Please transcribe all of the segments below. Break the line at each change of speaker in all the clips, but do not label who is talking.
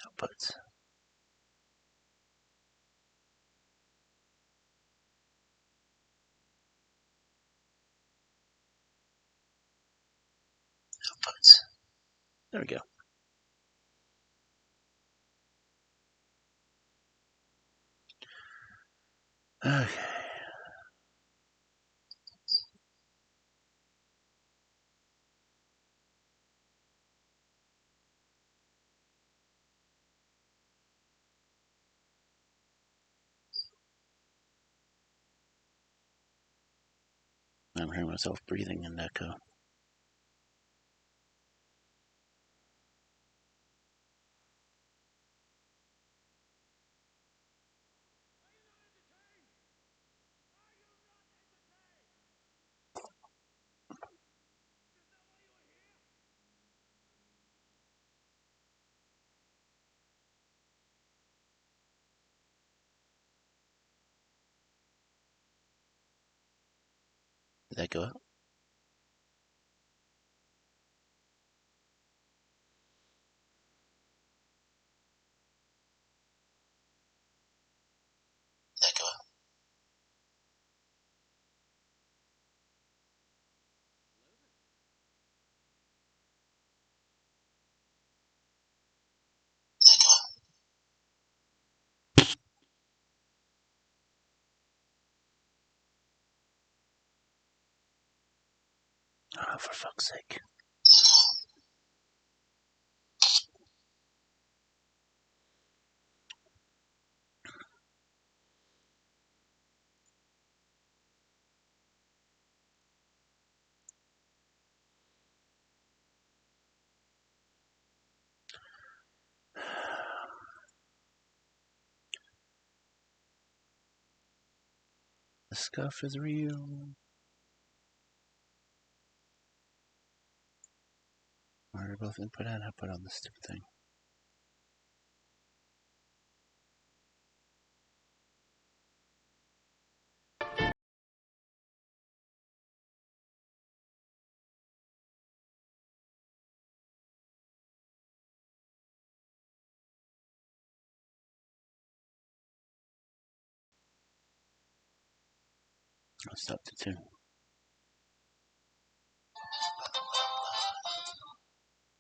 Outputs. Outputs. There we go. Okay. I'm hearing myself breathing in echo. Did that go up? Did that go up? Oh, for fuck's sake. The scuff is real. We're both input and output on this stupid thing. I'll stop the tune.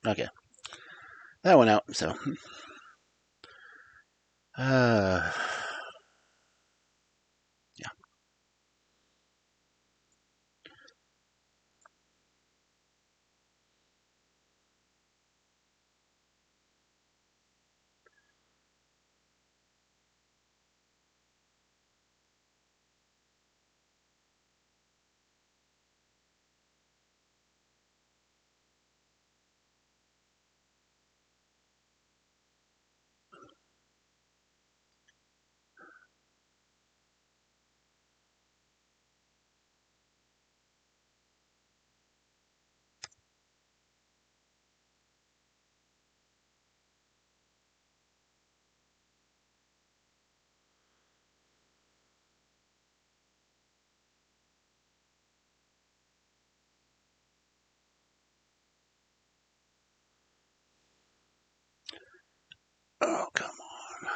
Okay. That went out, so. Yeah. Oh, come on.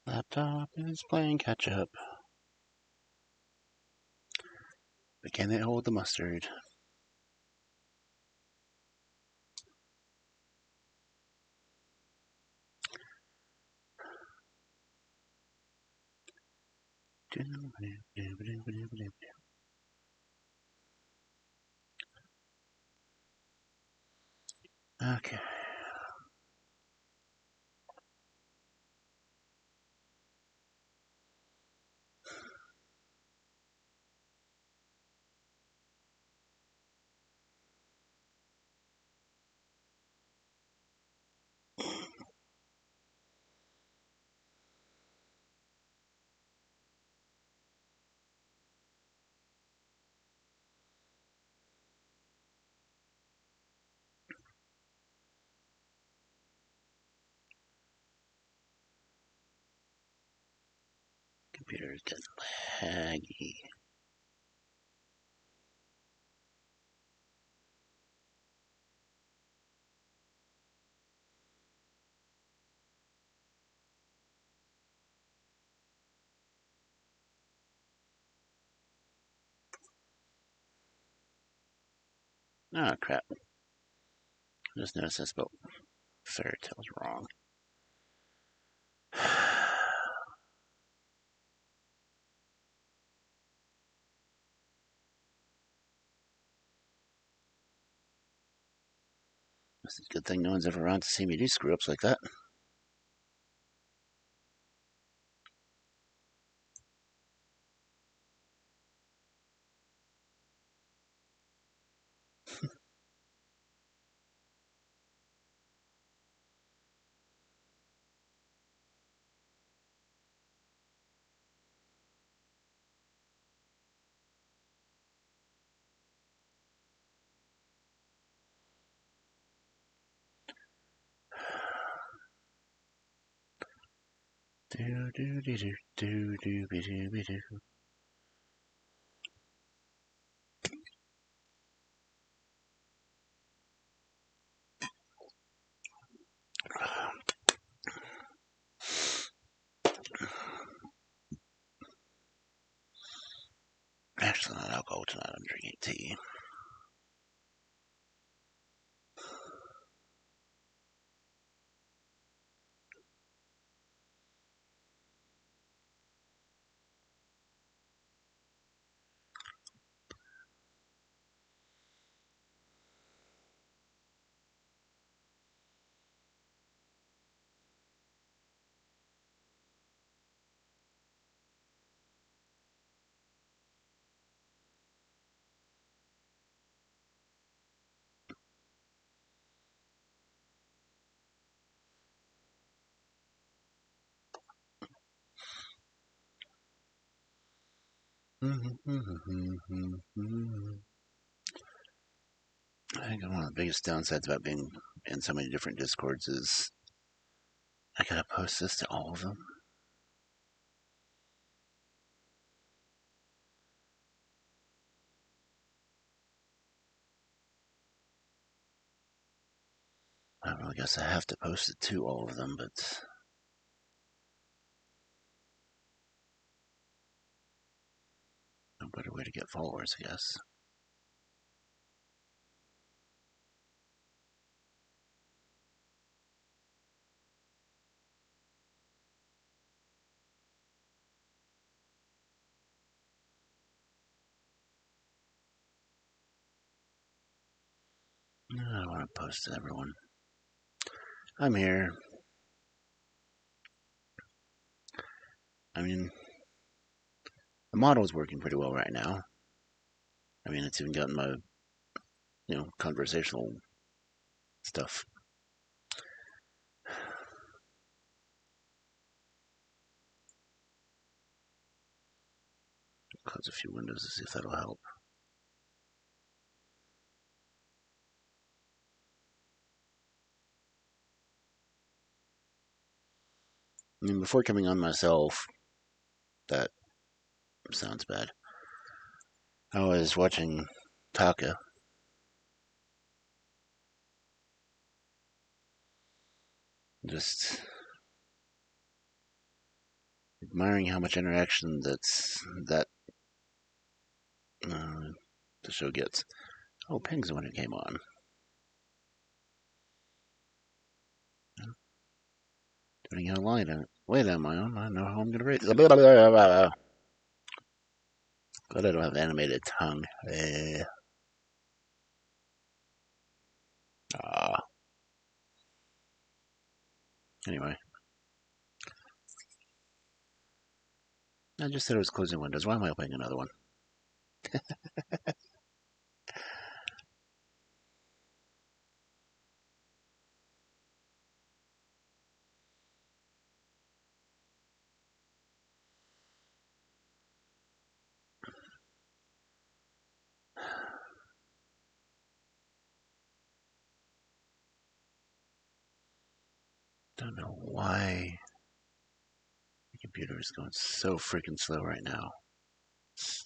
Laptop is playing catch up. But can it hold the mustard? Okay. computer is getting laggy. Oh, crap. I just noticed I spelled fairy tales wrong. It's a good thing no one's ever around to see me do screw-ups like that. Do do do do do do be do be do. Actually, not alcohol tonight. I'm drinking tea. I think one of the biggest downsides about being in so many different discords is I gotta post this to all of them. I don't know, I guess I have to post it to all of them, but no better way to get followers, I guess. No, I don't want to post to everyone. I'm here. I mean, the model is working pretty well right now. I mean, it's even gotten my, conversational stuff. Close a few windows to see if that'll help. I mean, before coming on myself, that sounds bad. I was watching Taka. Just admiring how much interaction that the show gets. Oh, Ping's the one who came on. Depending how late am I on, I know how I'm gonna rate. Glad I don't have animated tongue. Anyway, I just said I was closing windows. Why am I opening another one? Don't know why Computer is going so freaking slow right now. It's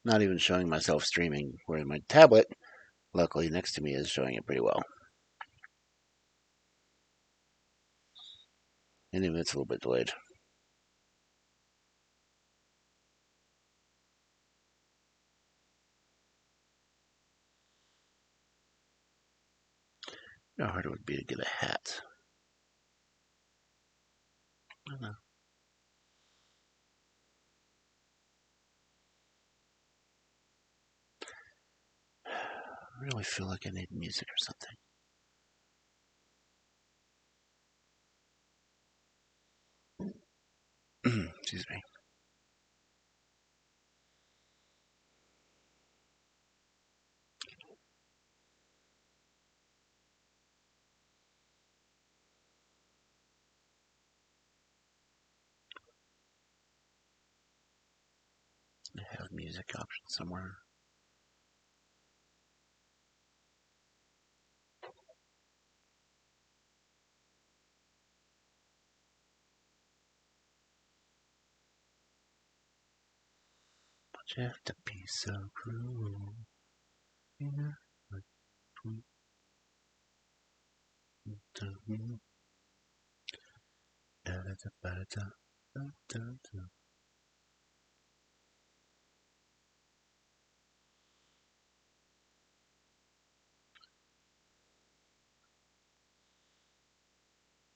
not even showing myself streaming, where my tablet, luckily next to me, is showing it pretty well. And even it's a little bit delayed. How hard it would be to get a hat. I don't know. I really feel like I need music or something. Excuse me. I have music options somewhere. But you have to be so cruel. Yeah.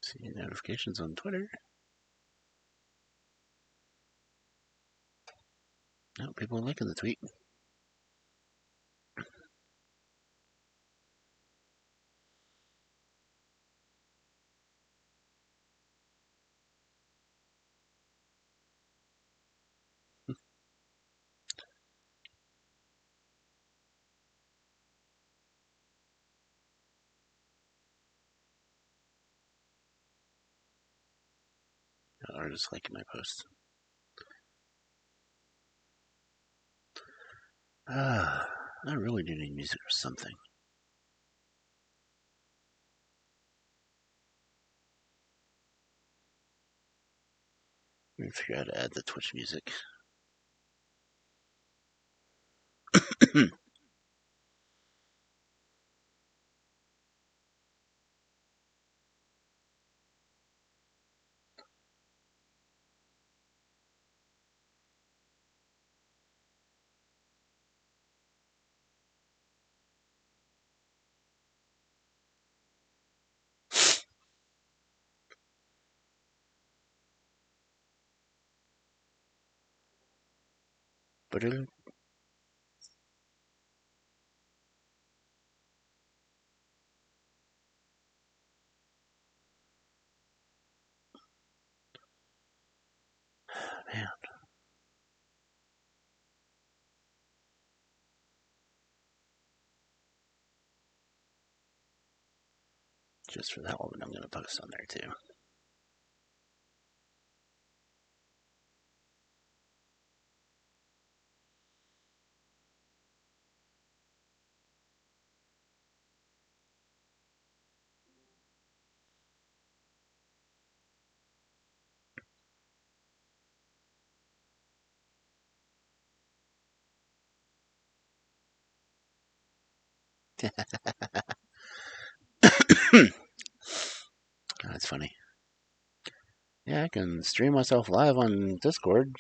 See notifications on Twitter. No, people are liking the tweet. Or just liking my post. I really do need music or something. Let me figure out how to add the Twitch music. But man, just for the hell of it, I'm going to post on there too. That's funny. Yeah, I can stream myself live on Discord.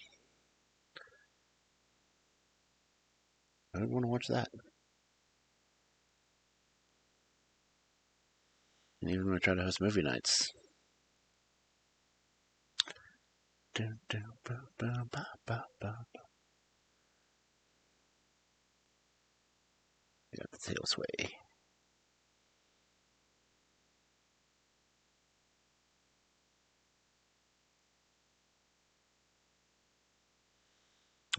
I don't want to watch that. And even when I try to host movie nights. You got the tail sway.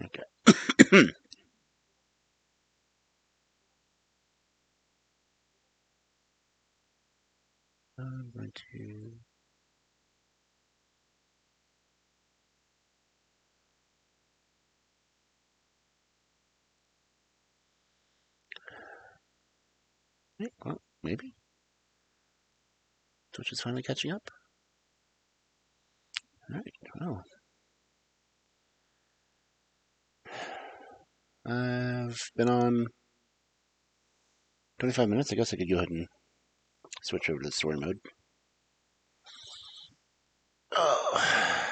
Okay. I'm going to... Well, maybe. Twitch is finally catching up. Alright, well. I've been on 25 minutes. I guess I could go ahead and switch over to the story mode. Oh.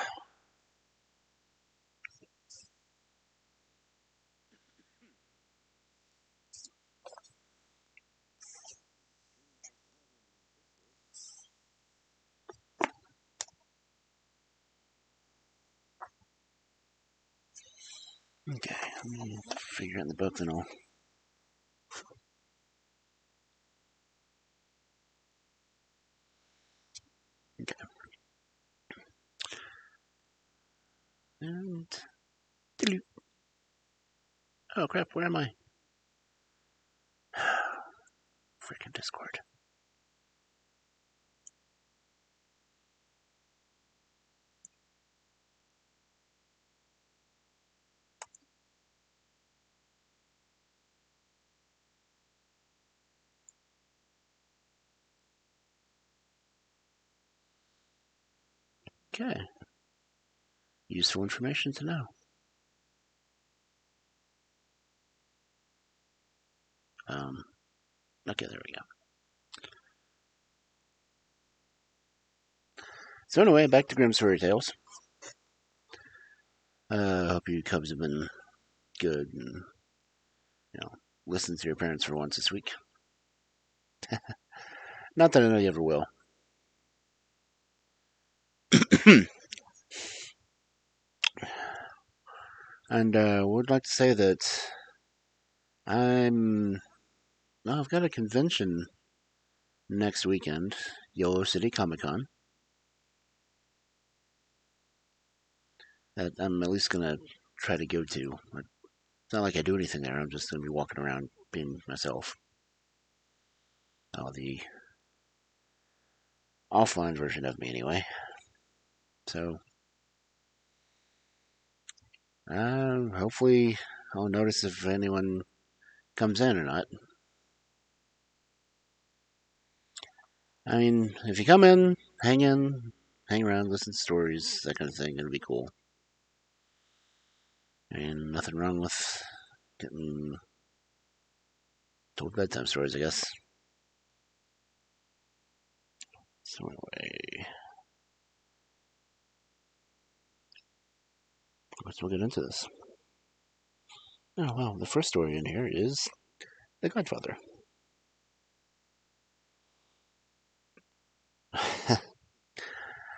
Okay, let me figure out the book, then I'll. Okay. And. Oh crap, where am I? Freaking Discord. Okay. Useful information to know. Okay, there we go. So anyway, back to Grimm Story Tales. Hope you cubs have been good and, listen to your parents for once this week. Not that I know you ever will. And would like to say that I've got a convention next weekend, Yellow City Comic Con, that I'm at least gonna try to go to. It's not like I do anything there. I'm just gonna be walking around being myself. The offline version of me, anyway. So, hopefully, I'll notice if anyone comes in or not. I mean, if you come in, hang around, listen to stories, that kind of thing, it'll be cool. I mean, nothing wrong with getting told bedtime stories, I guess. So anyway, let's get into this. Oh well, the first story in here is The Godfather.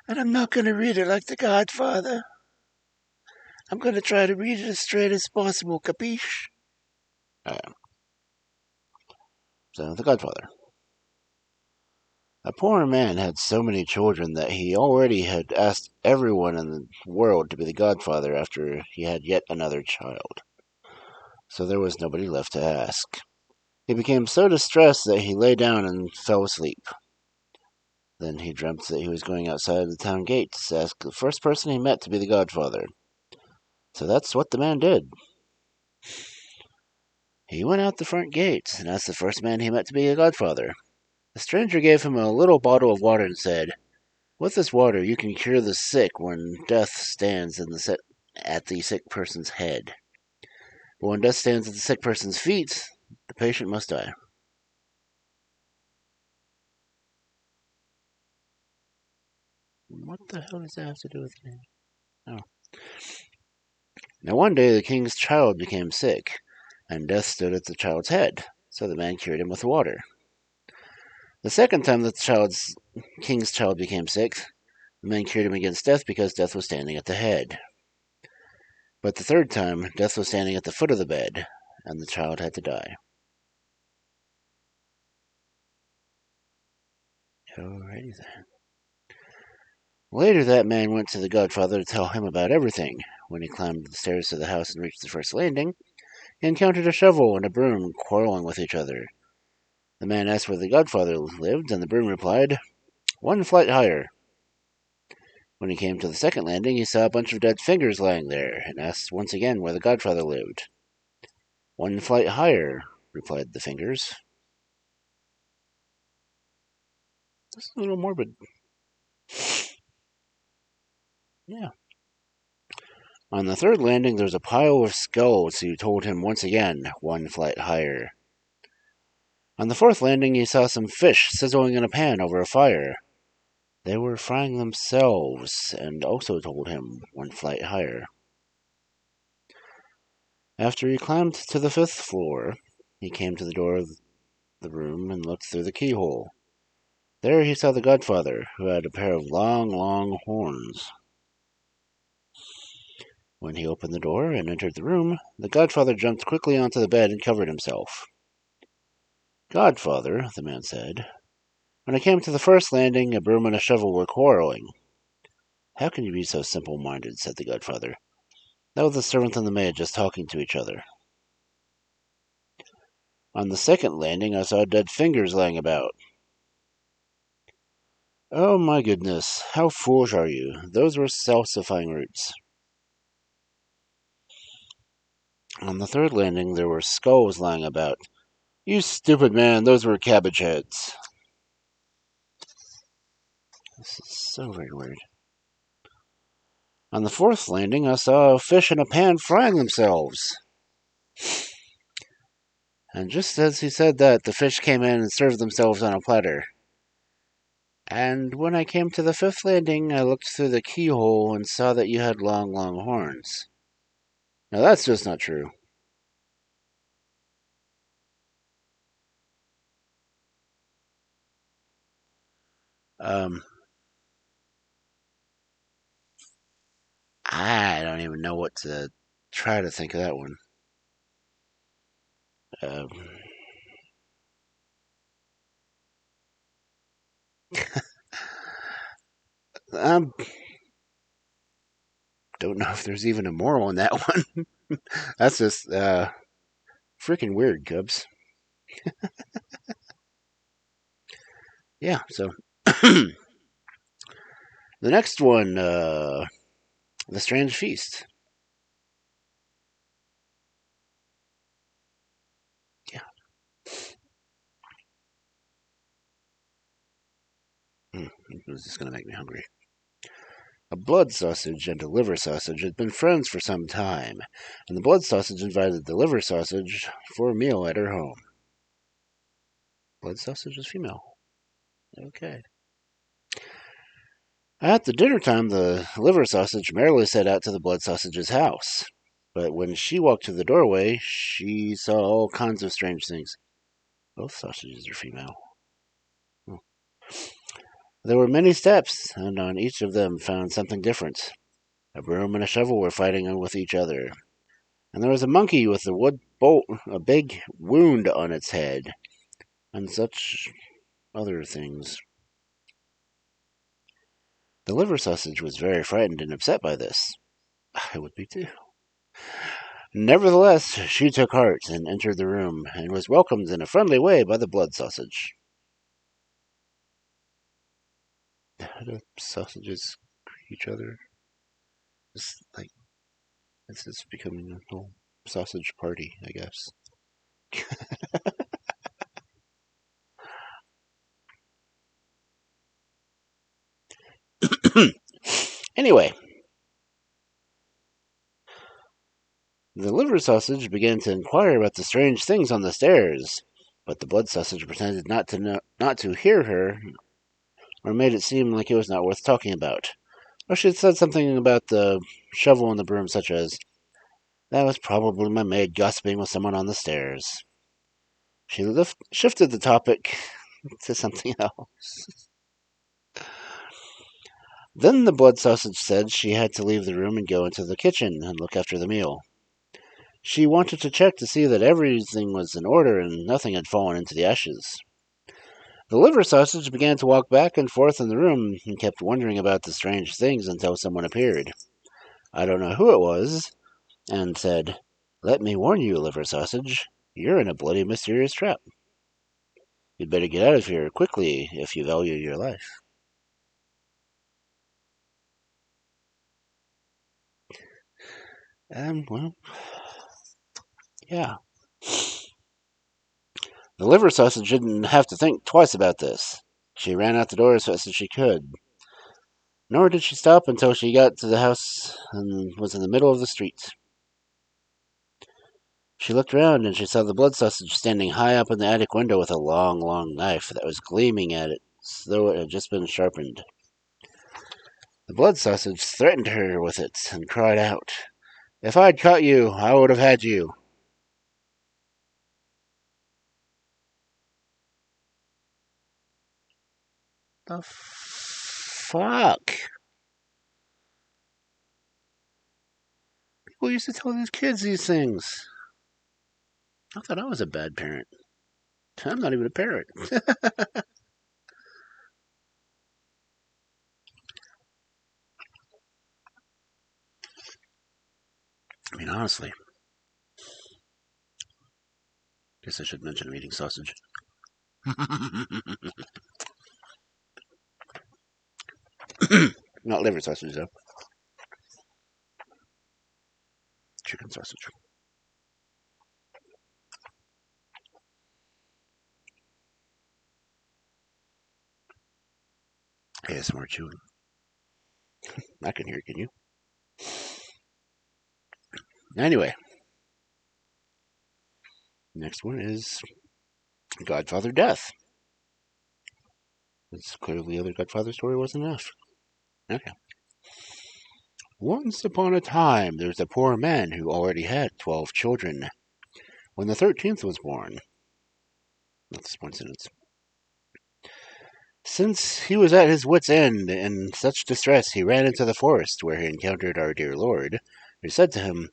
And I'm not going to read it like The Godfather. I'm going to try to read it as straight as possible, capiche? So, The Godfather. A poor man had so many children that he already had asked everyone in the world to be the godfather after he had yet another child. So there was nobody left to ask. He became so distressed that he lay down and fell asleep. Then he dreamt that he was going outside the town gates to ask the first person he met to be the godfather. So that's what the man did. He went out the front gate and asked the first man he met to be the godfather. The stranger gave him a little bottle of water and said, "With this water you can cure the sick when death stands at the sick person's head. But when death stands at the sick person's feet, the patient must die." What the hell does that have to do with me? Oh. Now one day the king's child became sick, and death stood at the child's head, so the man cured him with water. The second time that the king's child became sick, the man cured him against death because death was standing at the head. But the third time, death was standing at the foot of the bed, and the child had to die. Alrighty then. Later, that man went to the godfather to tell him about everything. When he climbed the stairs to the house and reached the first landing, he encountered a shovel and a broom quarreling with each other. The man asked where the godfather lived, and the broom replied, "One flight higher." When he came to the second landing, he saw a bunch of dead fingers lying there, and asked once again where the godfather lived. "One flight higher," replied the fingers. This is a little morbid. Yeah. On the third landing, there was a pile of skulls, he told him once again, one flight higher. On the fourth landing, he saw some fish sizzling in a pan over a fire. They were frying themselves, and also told him one flight higher. After he climbed to the fifth floor, he came to the door of the room and looked through the keyhole. There he saw the Godfather, who had a pair of long, long horns. When he opened the door and entered the room, the Godfather jumped quickly onto the bed and covered himself. "Godfather," the man said, "when I came to the first landing, a broom and a shovel were quarreling." "How can you be so simple-minded?" said the Godfather. "That was the servant and the maid just talking to each other." "On the second landing, I saw dead fingers lying about." "Oh, my goodness, how foolish are you? Those were salsifying roots." "On the third landing, there were skulls lying about." "You stupid man, those were cabbage heads." This is so very weird. "On the fourth landing, I saw a fish in a pan frying themselves." And just as he said that, the fish came in and served themselves on a platter. "And when I came to the fifth landing, I looked through the keyhole and saw that you had long, long horns." Now that's just not true. I don't even know what to try to think of that one. I don't know if there's even a moral in that one. That's just freaking weird, Cubs. Yeah, so the next one, The Strange Feast. Yeah. This is going to make me hungry. A blood sausage and a liver sausage had been friends for some time, and the blood sausage invited the liver sausage for a meal at her home. Blood sausage is female. Okay. At the dinner time, the liver sausage merrily set out to the blood sausage's house. But when she walked to the doorway, she saw all kinds of strange things. Both sausages are female. There were many steps, and on each of them found something different. A broom and a shovel were fighting with each other, and there was a monkey with a big wound on its head, and such other things. The liver sausage was very frightened and upset by this. I would be too. Nevertheless, she took heart and entered the room, and was welcomed in a friendly way by the blood sausage. How do sausages greet each other? It's just becoming a whole sausage party, I guess. Anyway, the liver sausage began to inquire about the strange things on the stairs, but the blood sausage pretended not to hear her, or made it seem like it was not worth talking about. Or she had said something about the shovel and the broom, such as, "That was probably my maid gossiping with someone on the stairs." She shifted the topic to something else. Then the blood sausage said she had to leave the room and go into the kitchen and look after the meal. She wanted to check to see that everything was in order and nothing had fallen into the ashes. The liver sausage began to walk back and forth in the room and kept wondering about the strange things until someone appeared. I don't know who it was, and said, "Let me warn you, liver sausage, you're in a bloody mysterious trap. You'd better get out of here quickly if you value your life." Well, yeah. The liver sausage didn't have to think twice about this. She ran out the door as fast as she could. Nor did she stop until she got to the house and was in the middle of the street. She looked around and she saw the blood sausage standing high up in the attic window with a long, long knife that was gleaming at it as though it had just been sharpened. The blood sausage threatened her with it and cried out, "If I'd caught you, I would have had you." The fuck? People used to tell these kids these things. I thought I was a bad parent. I'm not even a parent. I mean, honestly. Guess I should mention I'm eating sausage. Not liver sausage, though. Chicken sausage. ASMR chewing. I can hear it, can you? Anyway. Next one is Godfather Death. It's clearly the other Godfather story wasn't enough. Okay. Once upon a time, there was a poor man who already had 12 children. When the 13th was born, that's coincidence. Since he was at his wits' end in such distress, he ran into the forest, where he encountered our dear Lord, who said to him,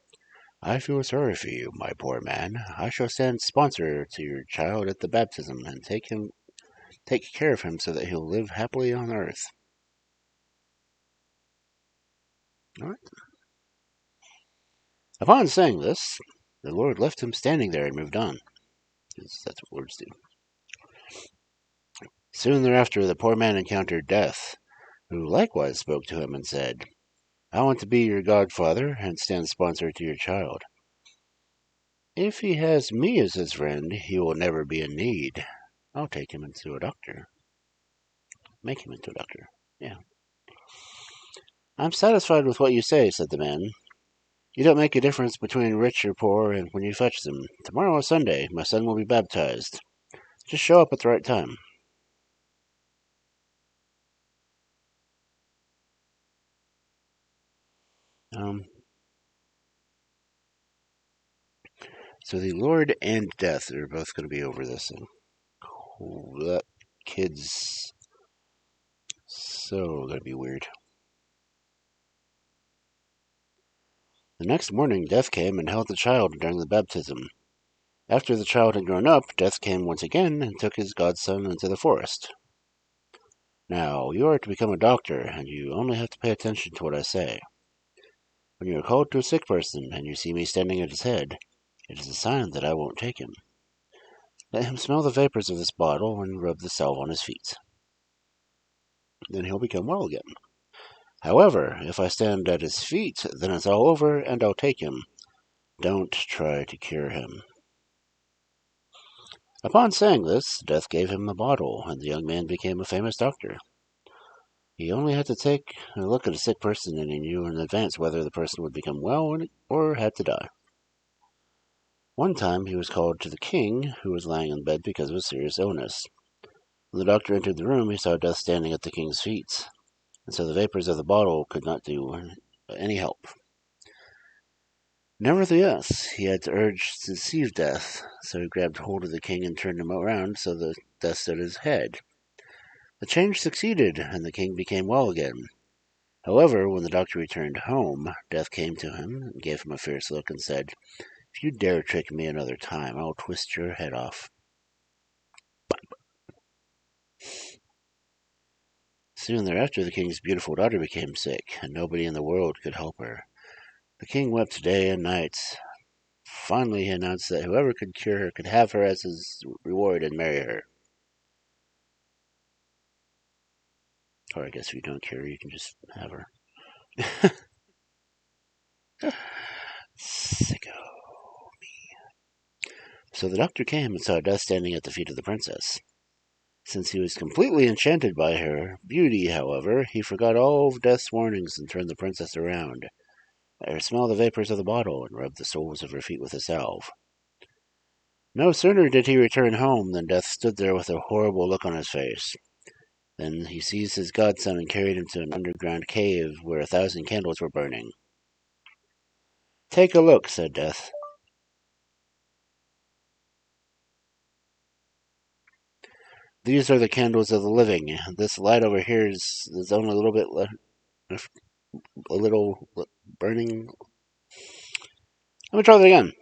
"I feel sorry for you, my poor man. I shall stand sponsor to your child at the baptism, and take care of him so that he'll live happily on earth." All right. Upon saying this, the Lord left him standing there and moved on, because that's what lords do. Soon thereafter, the poor man encountered Death, who likewise spoke to him and said, "I want to be your godfather and stand sponsor to your child. If he has me as his friend, he will never be in need. I'll take him into a doctor. Make him into a doctor. Yeah." "I'm satisfied with what you say," said the man. "You don't make a difference between rich or poor, and when you fetch them. Tomorrow is Sunday. My son will be baptized. Just show up at the right time." Um, so the Lord and Death are both going to be over this thing. Oh, that kid's so going to be weird. The next morning, Death came and held the child during the baptism. After the child had grown up, Death came once again and took his godson into the forest. "Now, you are to become a doctor, and you only have to pay attention to what I say. When you are called to a sick person, and you see me standing at his head, it is a sign that I won't take him. Let him smell the vapors of this bottle and rub the salve on his feet. Then he'll become well again. However, if I stand at his feet, then it's all over, and I'll take him. Don't try to cure him." Upon saying this, Death gave him the bottle, and the young man became a famous doctor. He only had to take a look at a sick person, and he knew in advance whether the person would become well or had to die. One time he was called to the king, who was lying in bed because of a serious illness. When the doctor entered the room, he saw Death standing at the king's feet, and so the vapors of the bottle could not do any help. Nevertheless, he had to urge to deceive Death, so he grabbed hold of the king and turned him around so that Death stood at his head. The change succeeded, and the king became well again. However, when the doctor returned home, Death came to him and gave him a fierce look and said, "If you dare trick me another time, I'll twist your head off." Soon thereafter, the king's beautiful daughter became sick, and nobody in the world could help her. The king wept day and night. Finally, he announced that whoever could cure her could have her as his reward and marry her. Or I guess if you don't cure her, you can just have her. Sicko. So the doctor came and saw Death standing at the feet of the princess. Since he was completely enchanted by her beauty, however, he forgot all of Death's warnings and turned the princess around. Let her smell the vapors of the bottle and rub the soles of her feet with a salve. No sooner did he return home than Death stood there with a horrible look on his face. Then he seized his godson and carried him to an underground cave where 1,000 candles were burning. Take a look, said Death. These are the candles of the living. This light over here is only a little bit burning. Let me try that again.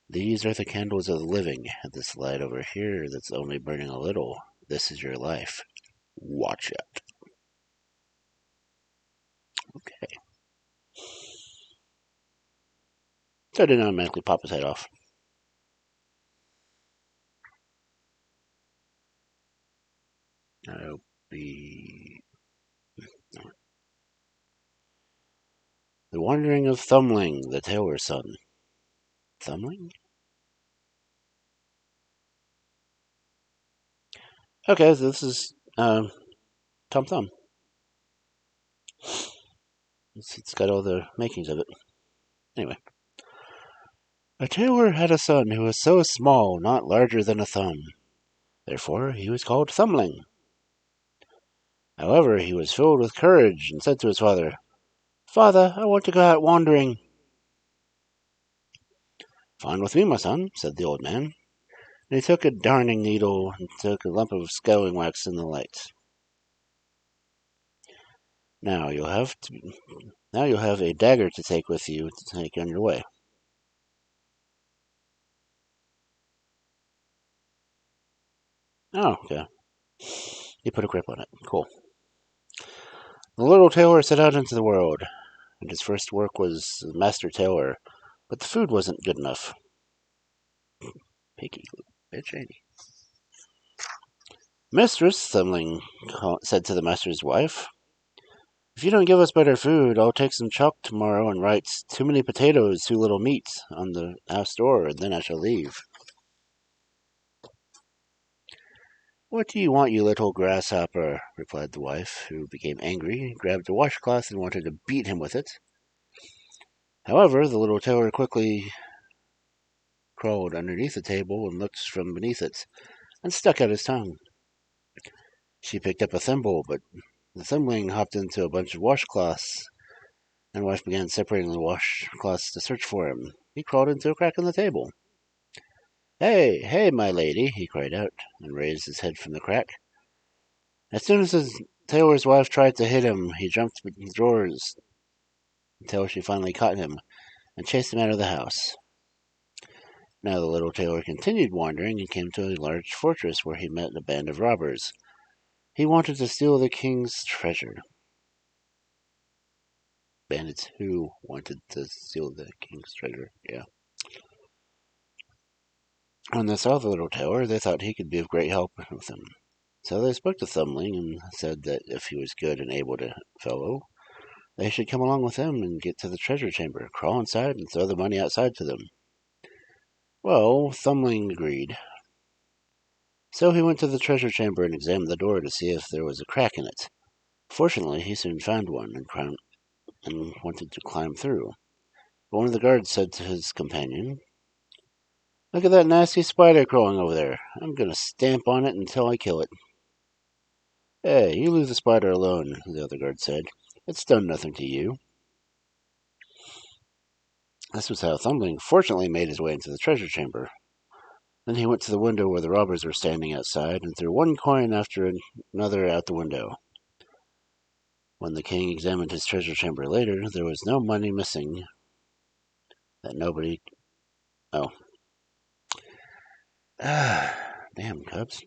These are the candles of the living. This light over here that's only burning a little. This is your life. Watch it. Okay. So I didn't automatically pop his head off. The Wandering of Thumbling, the Tailor's son. Thumbling? Okay, so this is Tom Thumb. It's got all the makings of it. Anyway. A tailor had a son who was so small, not larger than a thumb. Therefore he was called Thumbling. However, he was filled with courage and said to his father, Father, I want to go out wandering. Fine with me, my son, said the old man. And he took a darning needle and took a lump of sealing wax in the light. Now you'll have a dagger to take with you to take on your way. Oh, okay. You put a grip on it. Cool. The little tailor set out into the world, and his first work was master tailor, but the food wasn't good enough. Picky bitch, ain't he? Mistress, Thumbling said to the master's wife, if you don't give us better food, I'll take some chalk tomorrow and write too many potatoes, too little meat on the house door, and then I shall leave. What do you want, you little grasshopper? Replied the wife, who became angry, grabbed a washcloth, and wanted to beat him with it. However, the little tailor quickly crawled underneath the table and looked from beneath it, and stuck out his tongue. She picked up a thimble, but the Thumbling hopped into a bunch of washcloths, and the wife began separating the washcloths to search for him. He crawled into a crack in the table. Hey, hey, my lady, he cried out, and raised his head from the crack. As soon as his tailor's wife tried to hit him, he jumped between the drawers until she finally caught him and chased him out of the house. Now the little tailor continued wandering and came to a large fortress where he met a band of robbers. He wanted to steal the king's treasure. Bandits who wanted to steal the king's treasure, yeah. When they saw the little tailor, they thought he could be of great help with them. So they spoke to Thumbling and said that if he was good and able to fellow, they should come along with him and get to the treasure chamber, crawl inside, and throw the money outside to them. Well, Thumbling agreed. So he went to the treasure chamber and examined the door to see if there was a crack in it. Fortunately, he soon found one and wanted to climb through. But one of the guards said to his companion, Look at that nasty spider crawling over there. I'm going to stamp on it until I kill it. Hey, you leave the spider alone, the other guard said. It's done nothing to you. This was how Thumbling fortunately made his way into the treasure chamber. Then he went to the window where the robbers were standing outside and threw one coin after another out the window. When the king examined his treasure chamber later, there was no money missing. Damn, Cubs.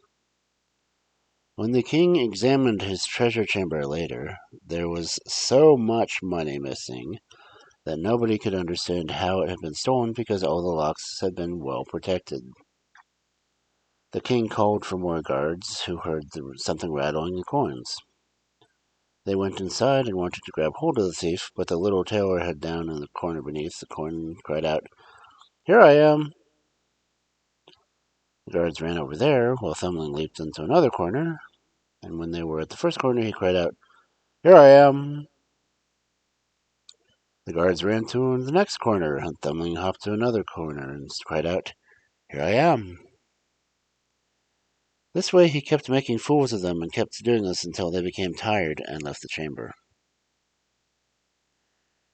When the king examined his treasure chamber later, there was so much money missing that nobody could understand how it had been stolen because all the locks had been well protected. The king called for more guards, who heard something rattling the coins. They went inside and wanted to grab hold of the thief, but the little tailor head down in the corner beneath the coin and cried out, Here I am! The guards ran over there, while Thumbling leaped into another corner, and when they were at the first corner, he cried out, "Here I am!" The guards ran to the next corner, and Thumbling hopped to another corner and cried out, "Here I am!" This way he kept making fools of them and kept doing this until they became tired and left the chamber.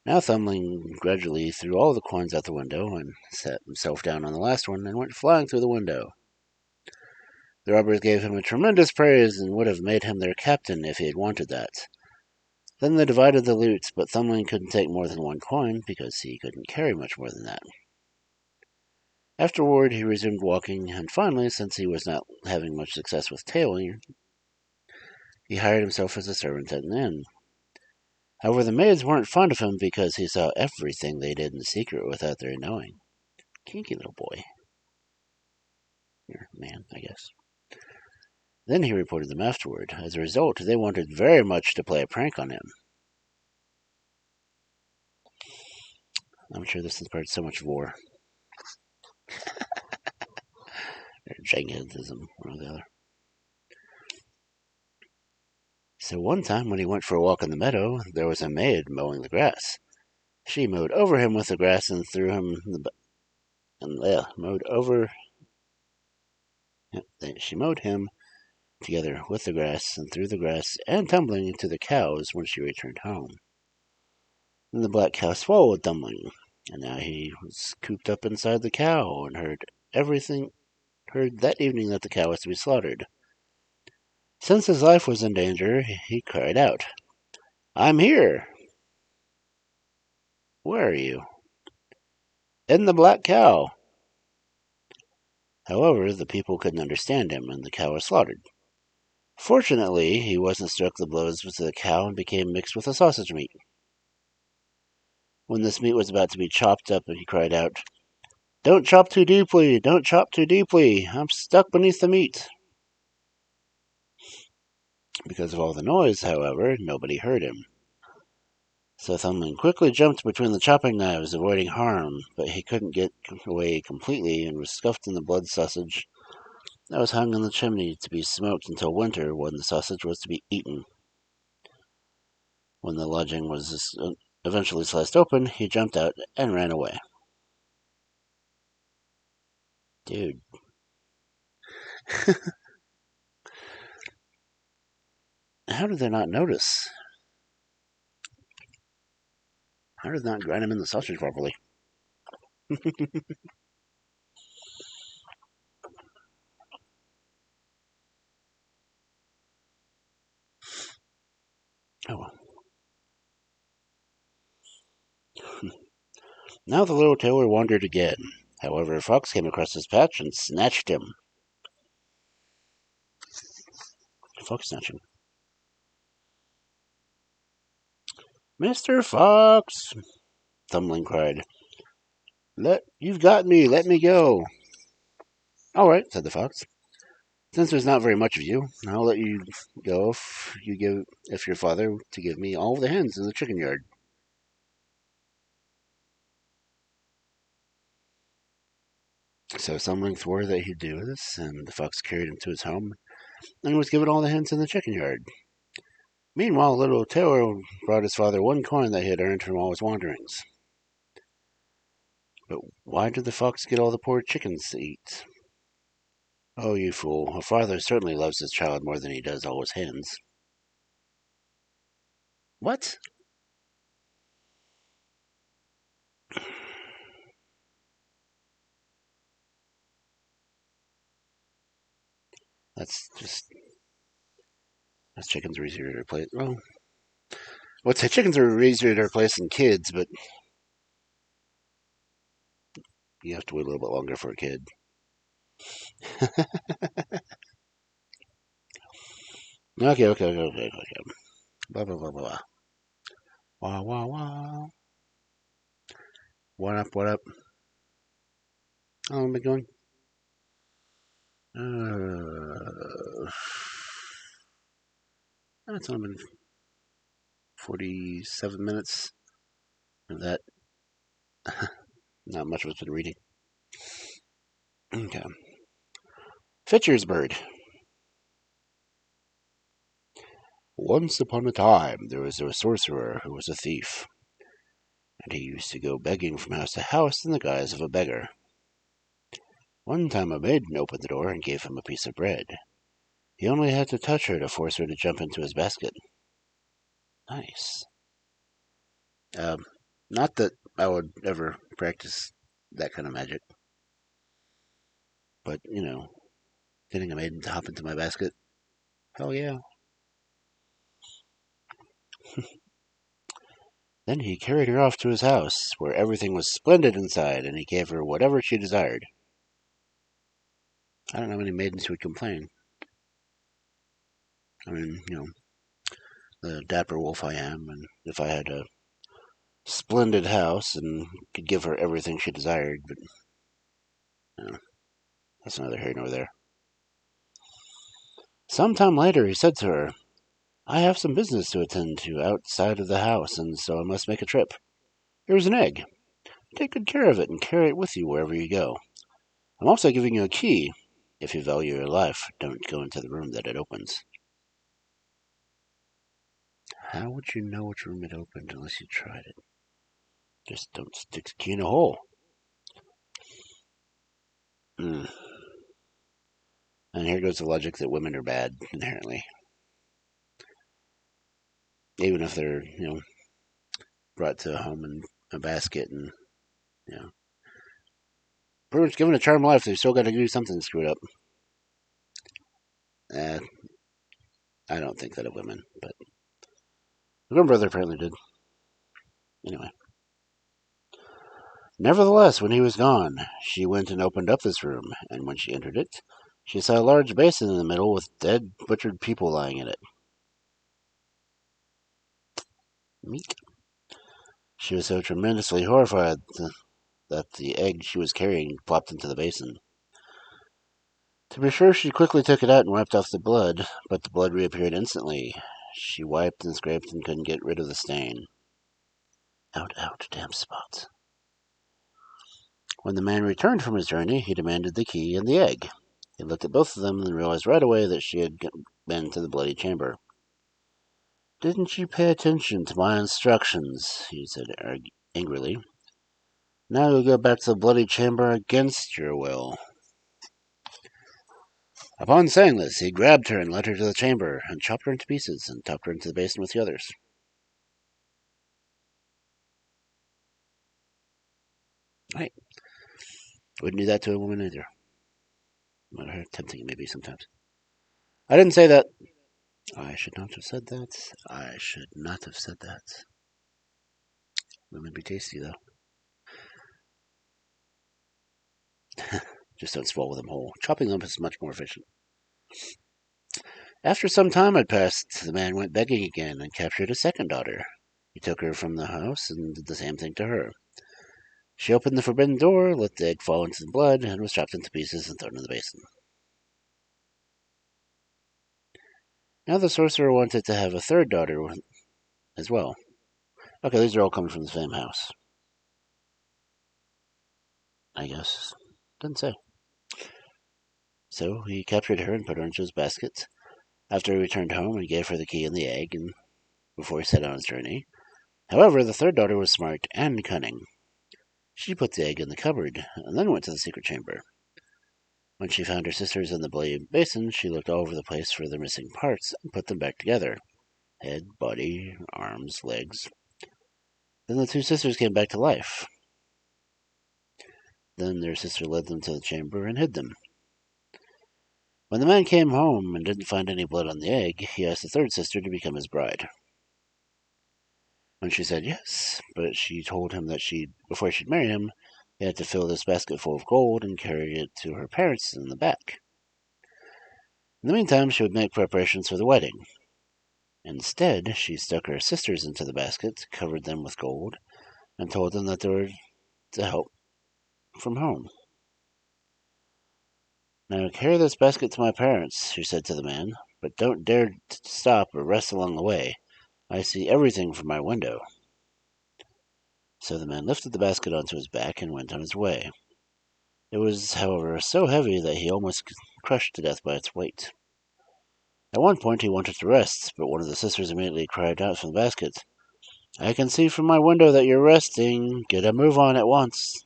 Now Thumbling gradually threw all the coins out the window and sat himself down on the last one and went flying through the window. The robbers gave him a tremendous praise and would have made him their captain if he had wanted that. Then they divided the loot, but Thumbling couldn't take more than one coin because he couldn't carry much more than that. Afterward, he resumed walking, and finally, since he was not having much success with Tailor, he hired himself as a servant at an inn. However, the maids weren't fond of him because he saw everything they did in secret without their knowing. Kinky little boy. Or man, I guess. Then he reported them afterward. As a result, they wanted very much to play a prank on him. I'm sure this inspired so much war. Or gigantism, one or the other. So one time when he went for a walk in the meadow, there was a maid mowing the grass. She mowed over him with the grass and threw him she mowed him together with the grass and threw the grass and Tumbling into the cows when she returned home. Then the black cow swallowed Thumbling, and now he was cooped up inside the cow and heard that evening that the cow was to be slaughtered. Since his life was in danger, he cried out, "I'm here!" "Where are you?" "In the black cow." However, the people couldn't understand him, and the cow was slaughtered. Fortunately, he wasn't struck the blows with the cow and became mixed with the sausage meat. When this meat was about to be chopped up, he cried out, "Don't chop too deeply! Don't chop too deeply! I'm stuck beneath the meat!" Because of all the noise, however, nobody heard him. So Thumbling quickly jumped between the chopping knives, avoiding harm, but he couldn't get away completely and was stuffed in the blood sausage that was hung in the chimney to be smoked until winter, when the sausage was to be eaten. When the lodging was eventually sliced open, he jumped out and ran away. Dude. How did they not notice? How did they not grind him in the sausage properly? Oh well. Now the little tailor wandered again. However, a fox came across his patch and snatched him. Fox snatching. "Mr. Fox!" Thumbling cried. "You've got me! Let me go!" "All right," said the fox. "Since there's not very much of you, I'll let you go if your father to give me all the hens in the chicken yard." So Thumbling swore that he'd do this, and the fox carried him to his home and was given all the hens in the chicken yard. Meanwhile, little Tailor brought his father one coin that he had earned from all his wanderings. But why did the fox get all the poor chickens to eat? "Oh, you fool, a father certainly loves his child more than he does all his hens." What? That's chickens are easier to replace. Well, chickens are easier to replace than kids, but you have to wait a little bit longer for a kid. Okay. Blah blah blah blah. Wah wah wah. What up? What up? How long have I been going? It's only been 47 minutes of that. Not much of it's been reading. Okay. Fitcher's bird. Once upon a time, there was a sorcerer who was a thief, and he used to go begging from house to house in the guise of a beggar. One time a maiden opened the door and gave him a piece of bread. He only had to touch her to force her to jump into his basket. Nice. Not that I would ever practice that kind of magic, but, getting a maiden to hop into my basket, hell yeah. Then he carried her off to his house, where everything was splendid inside, and he gave her whatever she desired. I don't know how many maidens would complain. I mean, the dapper wolf I am, and if I had a splendid house and could give her everything she desired, but that's neither here nor there. Some time later, he said to her, I have some business to attend to outside of the house, and so I must make a trip. Here's an egg. Take good care of it and carry it with you wherever you go. I'm also giving you a key. If you value your life, don't go into the room that it opens. How would you know which room it opened unless you tried it? Just don't stick the key in a hole. And here goes the logic that women are bad, inherently. Even if they're, brought to a home in a basket and, pretty much given a charmed life, they've still got to do something screwed up. I don't think that of women, but the Grimm brother apparently did. Anyway. Nevertheless, when he was gone, she went and opened up this room, and when she entered it, she saw a large basin in the middle with dead, butchered people lying in it. Meek. She was so tremendously horrified that the egg she was carrying plopped into the basin. To be sure, she quickly took it out and wiped off the blood, but the blood reappeared instantly. She wiped and scraped and couldn't get rid of the stain. Out, damp spot. When the man returned from his journey, he demanded the key and the egg. He looked at both of them and realized right away that she had been to the bloody chamber. Didn't you pay attention to my instructions? He said angrily. Now you'll go back to the bloody chamber against your will. Upon saying this, he grabbed her and led her to the chamber, and chopped her into pieces, and tossed her into the basin with the others. Right. Wouldn't do that to a woman either. No matter how tempting it may be sometimes. I didn't say that. I should not have said that. I should not have said that. Women be tasty, though. Just don't swallow them whole. Chopping them is much more efficient. After some time had passed, the man went begging again and captured a second daughter. He took her from the house and did the same thing to her. She opened the forbidden door, let the egg fall into the blood, and was chopped into pieces and thrown in the basin. Now the sorcerer wanted to have a third daughter as well. Okay, these are all coming from the same house. I guess. Doesn't say. So he captured her and put her into his basket. After he returned home, he gave her the key and the egg, and before he set on his journey. However, the third daughter was smart and cunning. She put the egg in the cupboard, and then went to the secret chamber. When she found her sisters in the bloody basin, she looked all over the place for their missing parts and put them back together. Head, body, arms, legs. Then the two sisters came back to life. Then their sister led them to the chamber and hid them. When the man came home and didn't find any blood on the egg, he asked the third sister to become his bride. When she said yes, but she told him that before she'd marry him, he had to fill this basket full of gold and carry it to her parents in the back. In the meantime, she would make preparations for the wedding. Instead, she stuck her sisters into the basket, covered them with gold, and told them that they were to help from home. Now carry this basket to my parents, she said to the man, but don't dare to stop or rest along the way. I see everything from my window. So the man lifted the basket onto his back and went on his way. It was, however, so heavy that he almost crushed to death by its weight. At one point he wanted to rest, but one of the sisters immediately cried out from the basket, "I can see from my window that you're resting. Get a move on at once."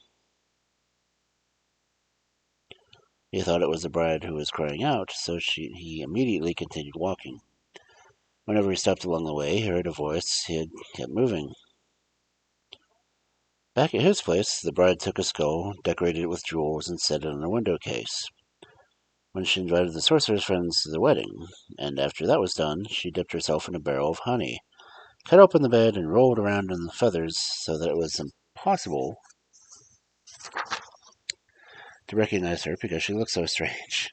He thought it was the bride who was crying out, so he immediately continued walking. Whenever he stopped along the way, he heard a voice. He had kept moving. Back at his place, the bride took a skull, decorated it with jewels, and set it on a window case. When she invited the sorcerer's friends to the wedding, and after that was done, she dipped herself in a barrel of honey, cut open the bed, and rolled around in the feathers so that it was impossible to recognize her because she looked so strange.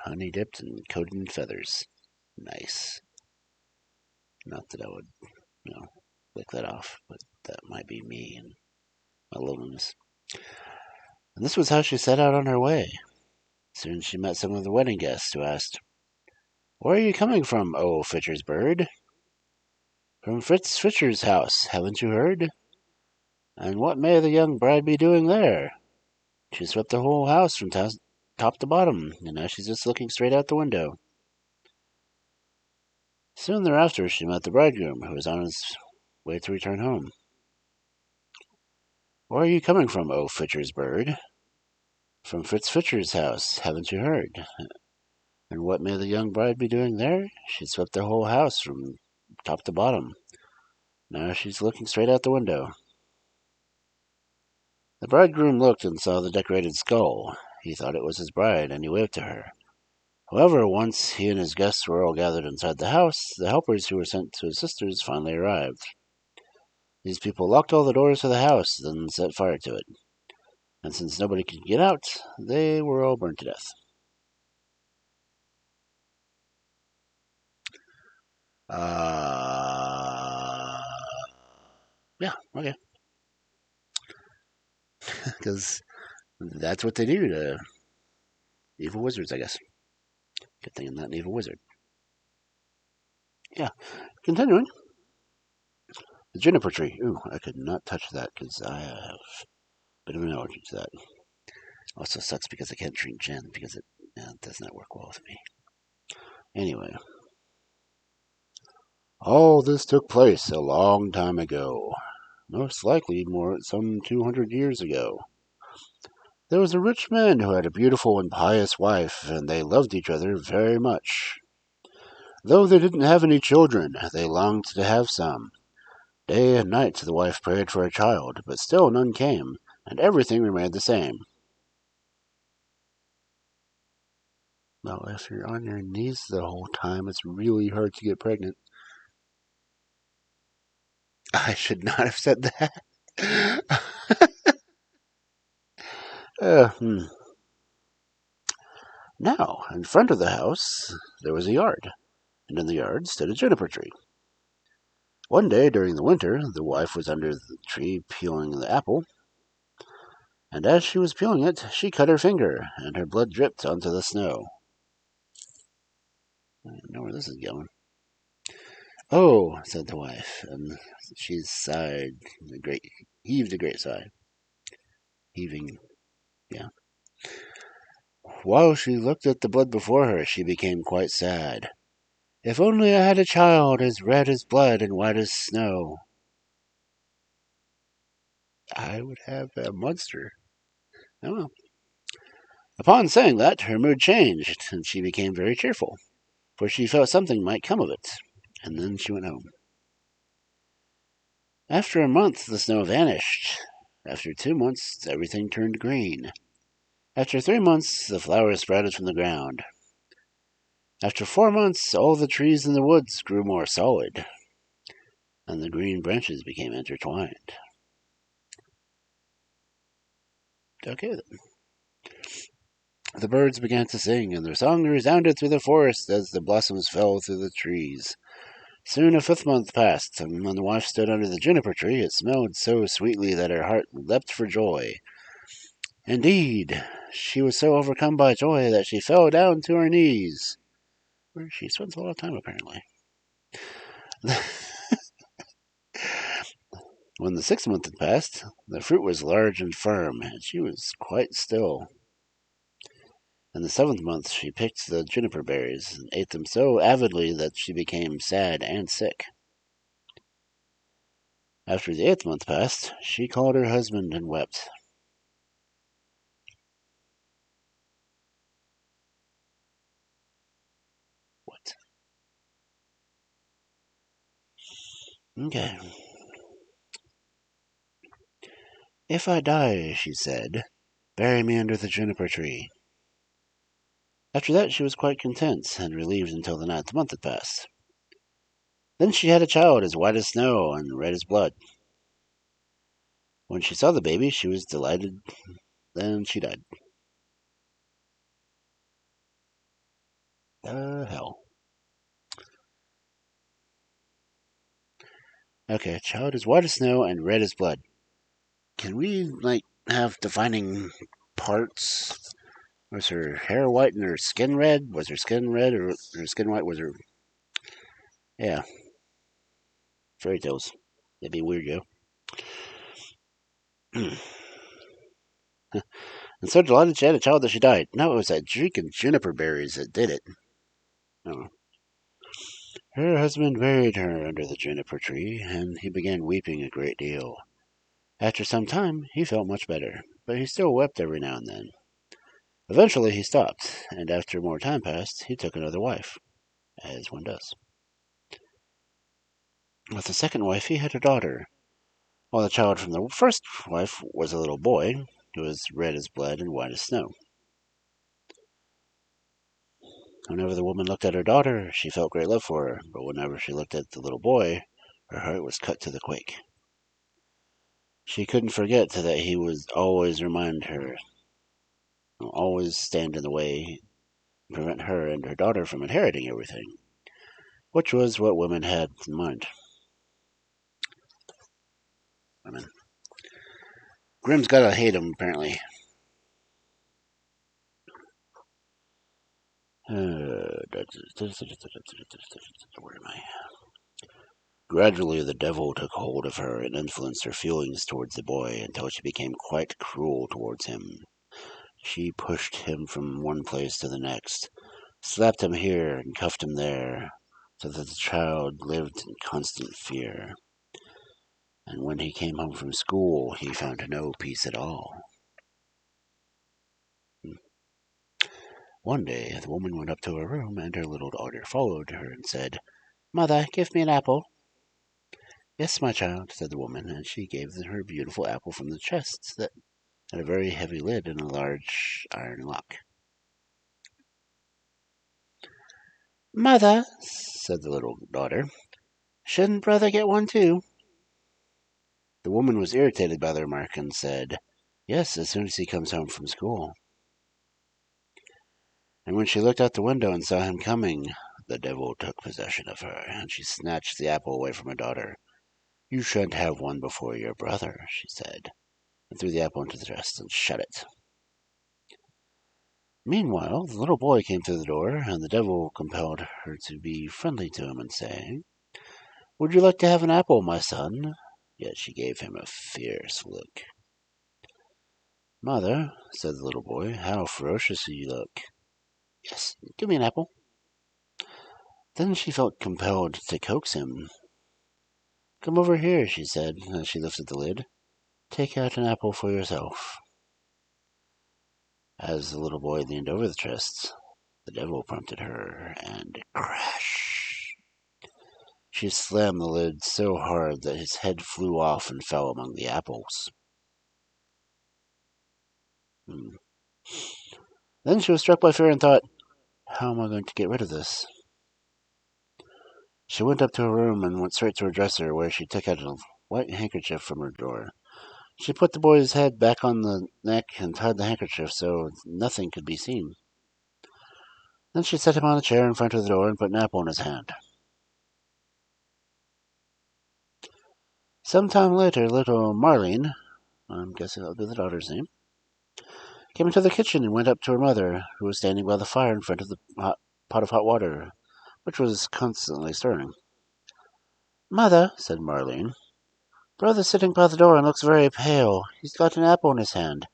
Honey dipped and coated in feathers. Nice. Not that I would, lick that off, but that might be me and my loneliness. And this was how she set out on her way. Soon she met some of the wedding guests, who asked, "Where are you coming from, oh Fitcher's bird?" "From Fitcher's house, haven't you heard?" "And what may the young bride be doing there?" "She swept the whole house from top to bottom, and now she's just looking straight out the window." Soon thereafter she met the bridegroom, who was on his way to return home. "Where are you coming from, oh Fitcher's bird?" "From Fitcher's house, haven't you heard?" "And what may the young bride be doing there?" "She swept the whole house from top to bottom. Now she's looking straight out the window." The bridegroom looked and saw the decorated skull. He thought it was his bride, and he waved to her. However, once he and his guests were all gathered inside the house, the helpers who were sent to his sisters finally arrived. These people locked all the doors to the house, then set fire to it. And since nobody could get out, they were all burned to death. Yeah, okay. Because that's what they do to evil wizards, I guess. Good thing I'm not an evil wizard. Yeah, continuing. The Juniper Tree. Ooh, I could not touch that because I have a bit of an allergy to that. Also sucks because I can't drink gin because it does not work well with me. Anyway. All this took place a long time ago. Most likely some 200 years ago. There was a rich man who had a beautiful and pious wife, and they loved each other very much. Though they didn't have any children, they longed to have some. Day and night the wife prayed for a child, but still none came, and everything remained the same. Well, if you're on your knees the whole time, it's really hard to get pregnant. I should not have said that. uh, hmm. Now, in front of the house, there was a yard, and in the yard stood a juniper tree. One day during the winter, the wife was under the tree peeling the apple, and as she was peeling it, she cut her finger, and her blood dripped onto the snow. I don't know where this is going. "Oh," said the wife, and she heaved a great sigh. Heaving, yeah. While she looked at the blood before her, she became quite sad. "If only I had a child as red as blood and white as snow." I would have a monster. Oh well. Upon saying that, her mood changed, and she became very cheerful, for she felt something might come of it, and then she went home. After a month, the snow vanished. After 2 months, everything turned green. After 3 months, the flowers sprouted from the ground. After 4 months, all the trees in the woods grew more solid, and the green branches became intertwined. Okay, then. The birds began to sing, and their song resounded through the forest as the blossoms fell through the trees. Soon a 5th month passed, and when the wife stood under the juniper tree, it smelled so sweetly that her heart leapt for joy. Indeed, she was so overcome by joy that she fell down to her knees, where she spends a lot of time, apparently. When the 6th month had passed, the fruit was large and firm, and she was quite still. In the 7th month, she picked the juniper berries and ate them so avidly that she became sad and sick. After the 8th month passed, she called her husband and wept. What? Okay. If I die, she said, bury me under the juniper tree. After that, she was quite content and relieved until the 9th month had passed. Then she had a child as white as snow and red as blood. When she saw the baby, she was delighted. Then she died. Hell. Okay, child as white as snow and red as blood. Can we, have defining parts? Was her hair white and her skin red? Was her skin red or her skin white? Was her... Yeah. Fairy tales. That'd be weird, yo. And so delighted she had a child that she died. No, it was that drinking juniper berries that did it. Oh. Her husband buried her under the juniper tree, and he began weeping a great deal. After some time, he felt much better, but he still wept every now and then. Eventually, he stopped, and after more time passed, he took another wife, as one does. With the second wife, he had a daughter, while the child from the first wife was a little boy, who was red as blood and white as snow. Whenever the woman looked at her daughter, she felt great love for her, but whenever she looked at the little boy, her heart was cut to the quick. She couldn't forget that he would always remind her, always stand in the way, prevent her and her daughter from inheriting everything, which was what women had in mind. Women. Grimm's gotta hate him, apparently. Where am I? Gradually, the devil took hold of her and influenced her feelings towards the boy until she became quite cruel towards him. She pushed him from one place to the next, slapped him here and cuffed him there, so that the child lived in constant fear. And when he came home from school, he found no peace at all. One day, the woman went up to her room, and her little daughter followed her and said, "Mother, give me an apple." "Yes, my child," said the woman, and she gave her a beautiful apple from the chest that had a very heavy lid and a large iron lock. "Mother," said the little daughter, "shouldn't brother get one too?" The woman was irritated by the remark and said, "Yes, as soon as he comes home from school." And when she looked out the window and saw him coming, the devil took possession of her, and she snatched the apple away from her daughter. "You shan't have one before your brother," she said, and threw the apple into the chest and shut it. Meanwhile, the little boy came through the door, and the devil compelled her to be friendly to him and say, "Would you like to have an apple, my son?" Yet she gave him a fierce look. "Mother," said the little boy, "how ferocious you look." "Yes, give me an apple." Then she felt compelled to coax him. "Come over here," she said, as she lifted the lid. "Take out an apple for yourself." As the little boy leaned over the chest, the devil prompted her, and crash! She slammed the lid so hard that his head flew off and fell among the apples. Then she was struck by fear and thought, "How am I going to get rid of this?" She went up to her room and went straight to her dresser, where she took out a white handkerchief from her drawer. She put the boy's head back on the neck and tied the handkerchief so nothing could be seen. Then she set him on a chair in front of the door and put an apple in his hand. Some time later, little Marlene, I'm guessing that would be the daughter's name, came into the kitchen and went up to her mother, who was standing by the fire in front of the pot of hot water, which was constantly stirring. "Mother," said Marlene, "brother's sitting by the door and looks very pale. He's got an apple in his hand.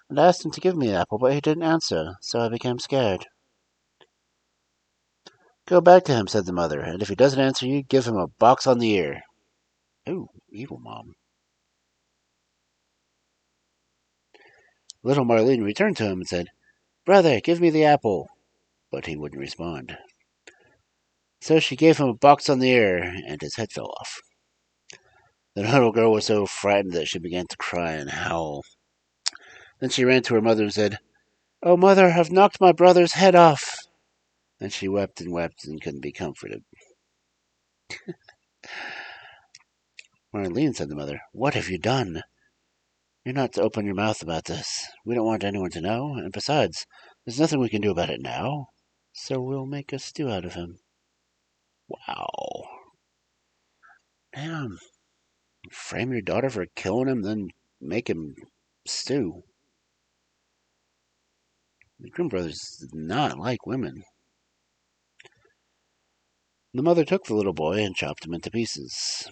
and I asked him to give me the apple, but he didn't answer, so I became scared. Go back to him, said the mother, and if he doesn't answer you, give him a box on the ear. Ooh, evil mom. Little Marlene returned to him and said, Brother, give me the apple. But he wouldn't respond. So she gave him a box on the ear, and his head fell off. The little girl was so frightened that she began to cry and howl. Then she ran to her mother and said, Oh, mother, I've knocked my brother's head off. And she wept and couldn't be comforted. Marlene, said the mother, what have you done? You're not to open your mouth about this. We don't want anyone to know, and besides, there's nothing we can do about it now. So we'll make a stew out of him. Wow. Damn. Frame your daughter for killing him, then make him stew. The Grimm brothers did not like women. The mother took the little boy and chopped him into pieces.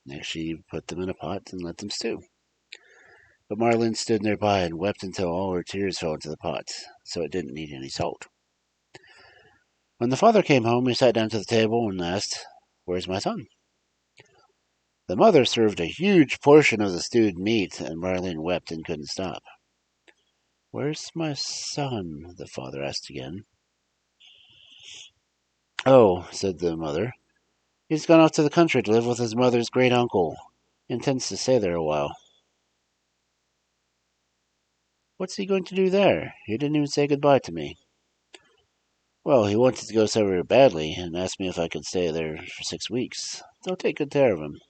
Next she put them in a pot and let them stew. But Marlene stood nearby and wept until all her tears fell into the pot, so it didn't need any salt. When the father came home, he sat down to the table and asked, Where's my son? The mother served a huge portion of the stewed meat, and Marlene wept and couldn't stop. Where's my son? The father asked again. Oh, said the mother. He's gone off to the country to live with his mother's great uncle. He intends to stay there a while. What's he going to do there? He didn't even say goodbye to me. Well, he wanted to go somewhere badly and asked me if I could stay there for 6 weeks. They'll take good care of him.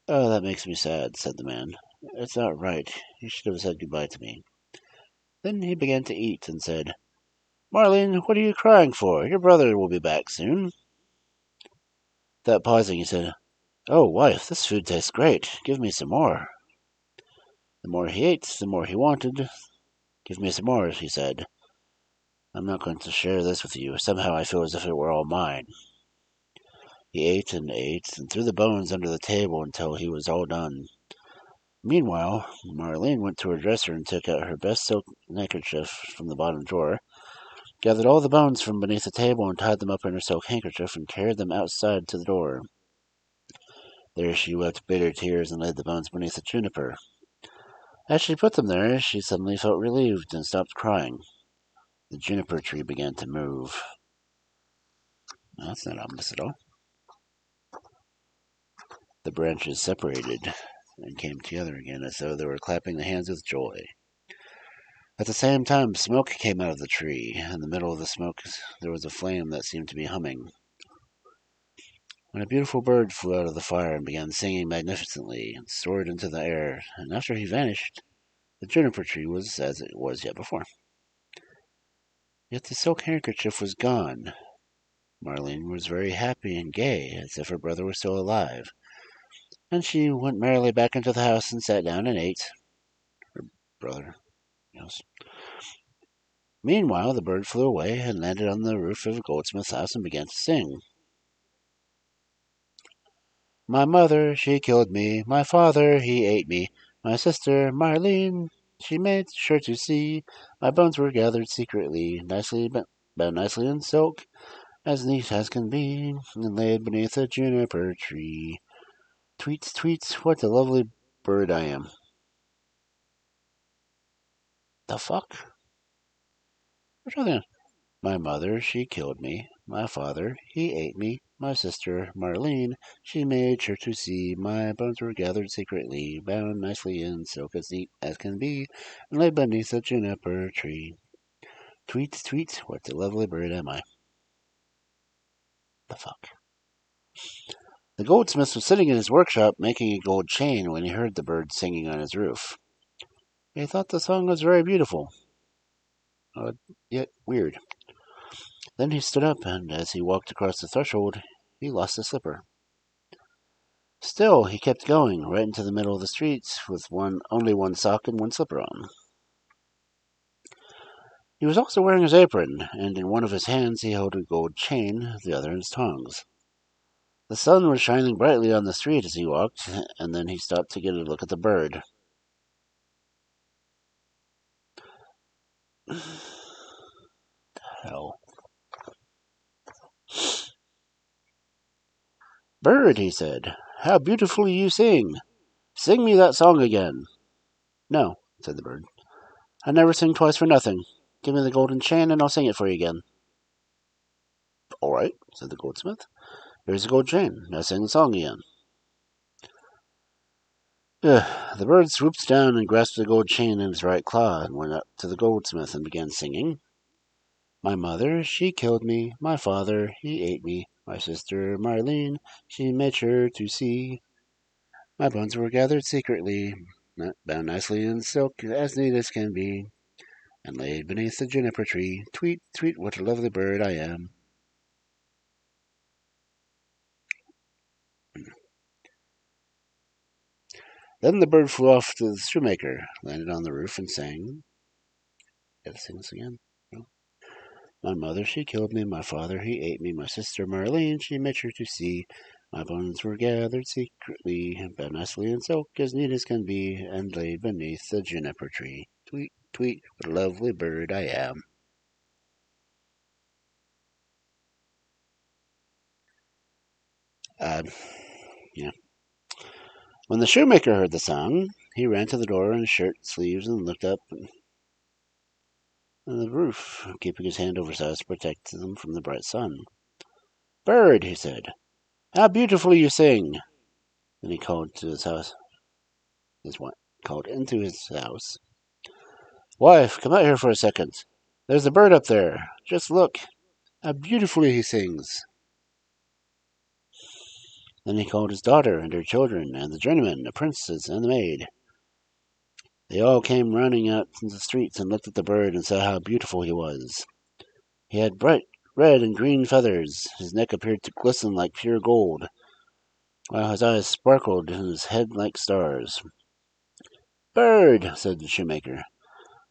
Oh, that makes me sad, said the man. It's not right. You should have said goodbye to me. Then he began to eat and said, Marlene, what are you crying for? Your brother will be back soon. Without pausing, he said, Oh, wife, this food tastes great. Give me some more. The more he ate, the more he wanted. Give me some more, he said. I'm not going to share this with you. Somehow I feel as if it were all mine. He ate and threw the bones under the table until he was all done. Meanwhile, Marlene went to her dresser and took out her best silk neckerchief from the bottom drawer, gathered all the bones from beneath the table and tied them up in her silk handkerchief and carried them outside to the door. There she wept bitter tears and laid the bones beneath the juniper. As she put them there, she suddenly felt relieved and stopped crying. The juniper tree began to move. That's not ominous at all. The branches separated and came together again as though they were clapping their hands with joy. At the same time, smoke came out of the tree. In the middle of the smoke, there was a flame that seemed to be humming. When a beautiful bird flew out of the fire and began singing magnificently and soared into the air, and after he vanished, the juniper tree was as it was yet before. Yet the silk handkerchief was gone. Marlene was very happy and gay, as if her brother was still alive, and she went merrily back into the house and sat down and ate. Her brother, yes. Meanwhile, the bird flew away and landed on the roof of a goldsmith's house and began to sing. My mother, she killed me. My father, he ate me. My sister, Marlene, she made sure to see. My bones were gathered secretly, bound nicely in silk, as neat as can be, and laid beneath a juniper tree. Tweet, tweet, what a lovely bird I am. The fuck? My mother, she killed me. My father, he ate me. My sister, Marlene, she made sure to see. My bones were gathered secretly, bound nicely in silk as neat as can be, and laid beneath a juniper tree. Tweet, tweet, what a lovely bird am I. The fuck? The goldsmith was sitting in his workshop making a gold chain when he heard the bird singing on his roof. He thought the song was very beautiful, yet weird. Then he stood up, and as he walked across the threshold, he lost the slipper. Still, he kept going, right into the middle of the street, with only one sock and one slipper on. He was also wearing his apron, and in one of his hands he held a gold chain, the other in his tongs. The sun was shining brightly on the street as he walked, and then he stopped to get a look at the bird. Hell. Bird, he said, how beautifully you sing. Sing me that song again. No, said the bird. I never sing twice for nothing. Give me the golden chain and I'll sing it for you again. All right, said the goldsmith. Here's the gold chain. Now sing the song again. The bird swooped down and grasped the gold chain in his right claw and went up to the goldsmith and began singing. My mother, she killed me. My father, he ate me. My sister, Marlene, she made sure to see. My bones were gathered secretly, bound nicely in silk, as neat as can be, and laid beneath the juniper tree. Tweet, tweet, what a lovely bird I am. Then the bird flew off to the shoemaker, landed on the roof, and sang. Gotta sing this again. No. My mother, she killed me. My father, he ate me. My sister, Marlene, she made sure to see. My bones were gathered secretly, bound nicely in silk, as neat as can be, and laid beneath the juniper tree. Tweet, tweet, what a lovely bird I am. Yeah. When the shoemaker heard the song, he ran to the door in his shirt sleeves and looked up at the roof, keeping his hand over his eyes to protect them from the bright sun. Bird, he said, how beautifully you sing. Then he called to his house. Called into his house. Wife, come out here for a second. There's a bird up there. Just look. How beautifully he sings. Then he called his daughter and her children, and the journeyman, the princess, and the maid. They all came running out into the streets and looked at the bird and saw how beautiful he was. He had bright red and green feathers. His neck appeared to glisten like pure gold, while his eyes sparkled and his head like stars. Bird, said the shoemaker,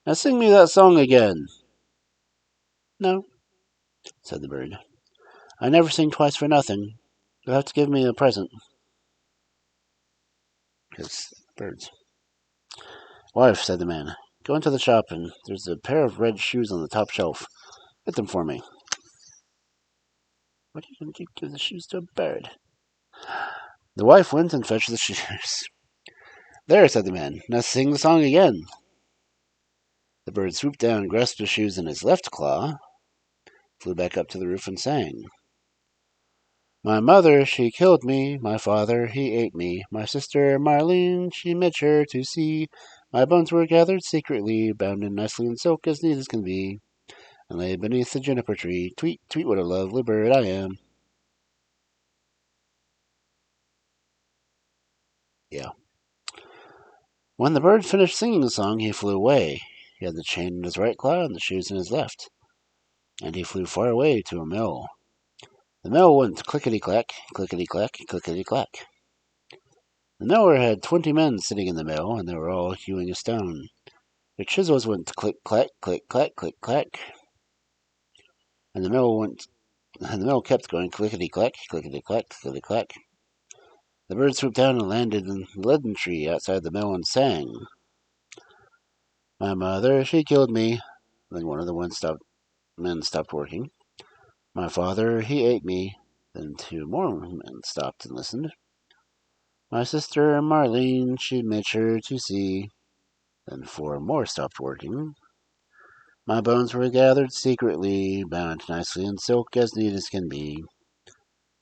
now sing me that song again. No, said the bird. I never sing twice for nothing. You'll have to give me a present. Because birds. Wife, said the man, go into the shop and there's a pair of red shoes on the top shelf. Get them for me. What are you going to give the shoes to a bird? The wife went and fetched the shoes. There, said the man, now sing the song again. The bird swooped down, grasped the shoes in his left claw, flew back up to the roof and sang. My mother, she killed me. My father, he ate me. My sister, Marlene, she made sure to see. My bones were gathered secretly, bound in nicely in silk, as neat as can be, and lay beneath the juniper tree. Tweet, tweet, what a lovely bird I am. Yeah. When the bird finished singing the song, he flew away. He had the chain in his right claw and the shoes in his left, and he flew far away to a mill. The mill went clickety-clack, clickety-clack, clickety-clack. The miller had 20 men sitting in the mill, and they were all hewing a stone. Their chisels went click-clack, click-clack, click-clack, and the mill kept going clickety-clack, clickety-clack, clickety-clack. The bird swooped down and landed in the leaden tree outside the mill and sang. My mother, she killed me. Then one of the men stopped working. My father, he ate me. Then 2 more men stopped and listened. My sister, Marlene, she made sure to see. Then 4 more stopped working. My bones were gathered secretly, bound nicely in silk as neat as can be.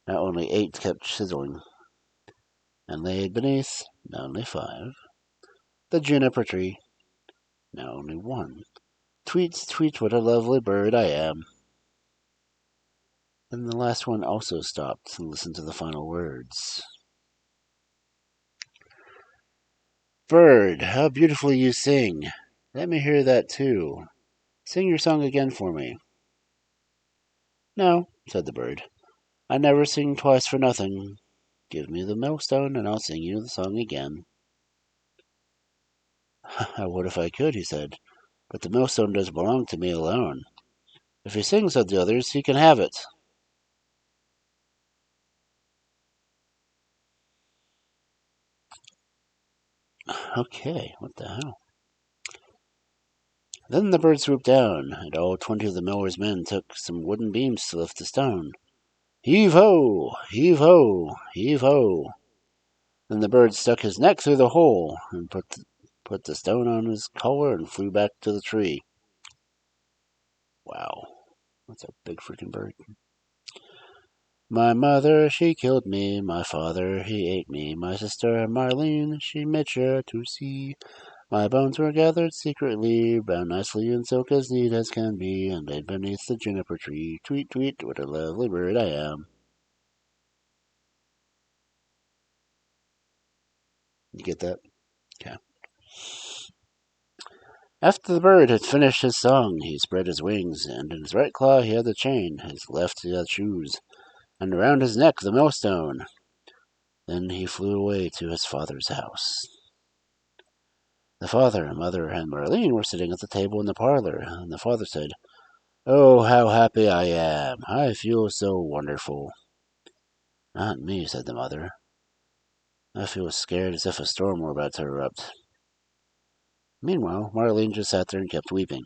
Now only 8 kept chiseling, and laid beneath, now only 5, the juniper tree, now only 1. Tweet, tweet, what a lovely bird I am. Then the last one also stopped and listened to the final words. Bird, how beautifully you sing. Let me hear that too. Sing your song again for me. No, said the bird. I never sing twice for nothing. Give me the millstone and I'll sing you the song again. I would if I could, he said, but the millstone does belong to me alone. If he sings, said the others, he can have it. Okay, what the hell? Then the bird swooped down, and all 20 of the miller's men took some wooden beams to lift the stone. Heave ho! Heave ho! Heave ho! Then the bird stuck his neck through the hole and put the stone on his collar and flew back to the tree. Wow, that's a big freaking bird. My mother, she killed me. My father, he ate me. My sister, Marlene, she made sure to see. My bones were gathered secretly, bound nicely in silk as neat as can be, and laid beneath the juniper tree. Tweet, tweet, what a lovely bird I am. You get that? Okay. After the bird had finished his song, he spread his wings, and in his right claw he had the chain, his left he had shoes, and around his neck the millstone. Then he flew away to his father's house. The father, mother, and Marlene were sitting at the table in the parlor, and the father said, "Oh, how happy I am! I feel so wonderful." "Not me," said the mother. "I feel as scared as if a storm were about to erupt." Meanwhile, Marlene just sat there and kept weeping.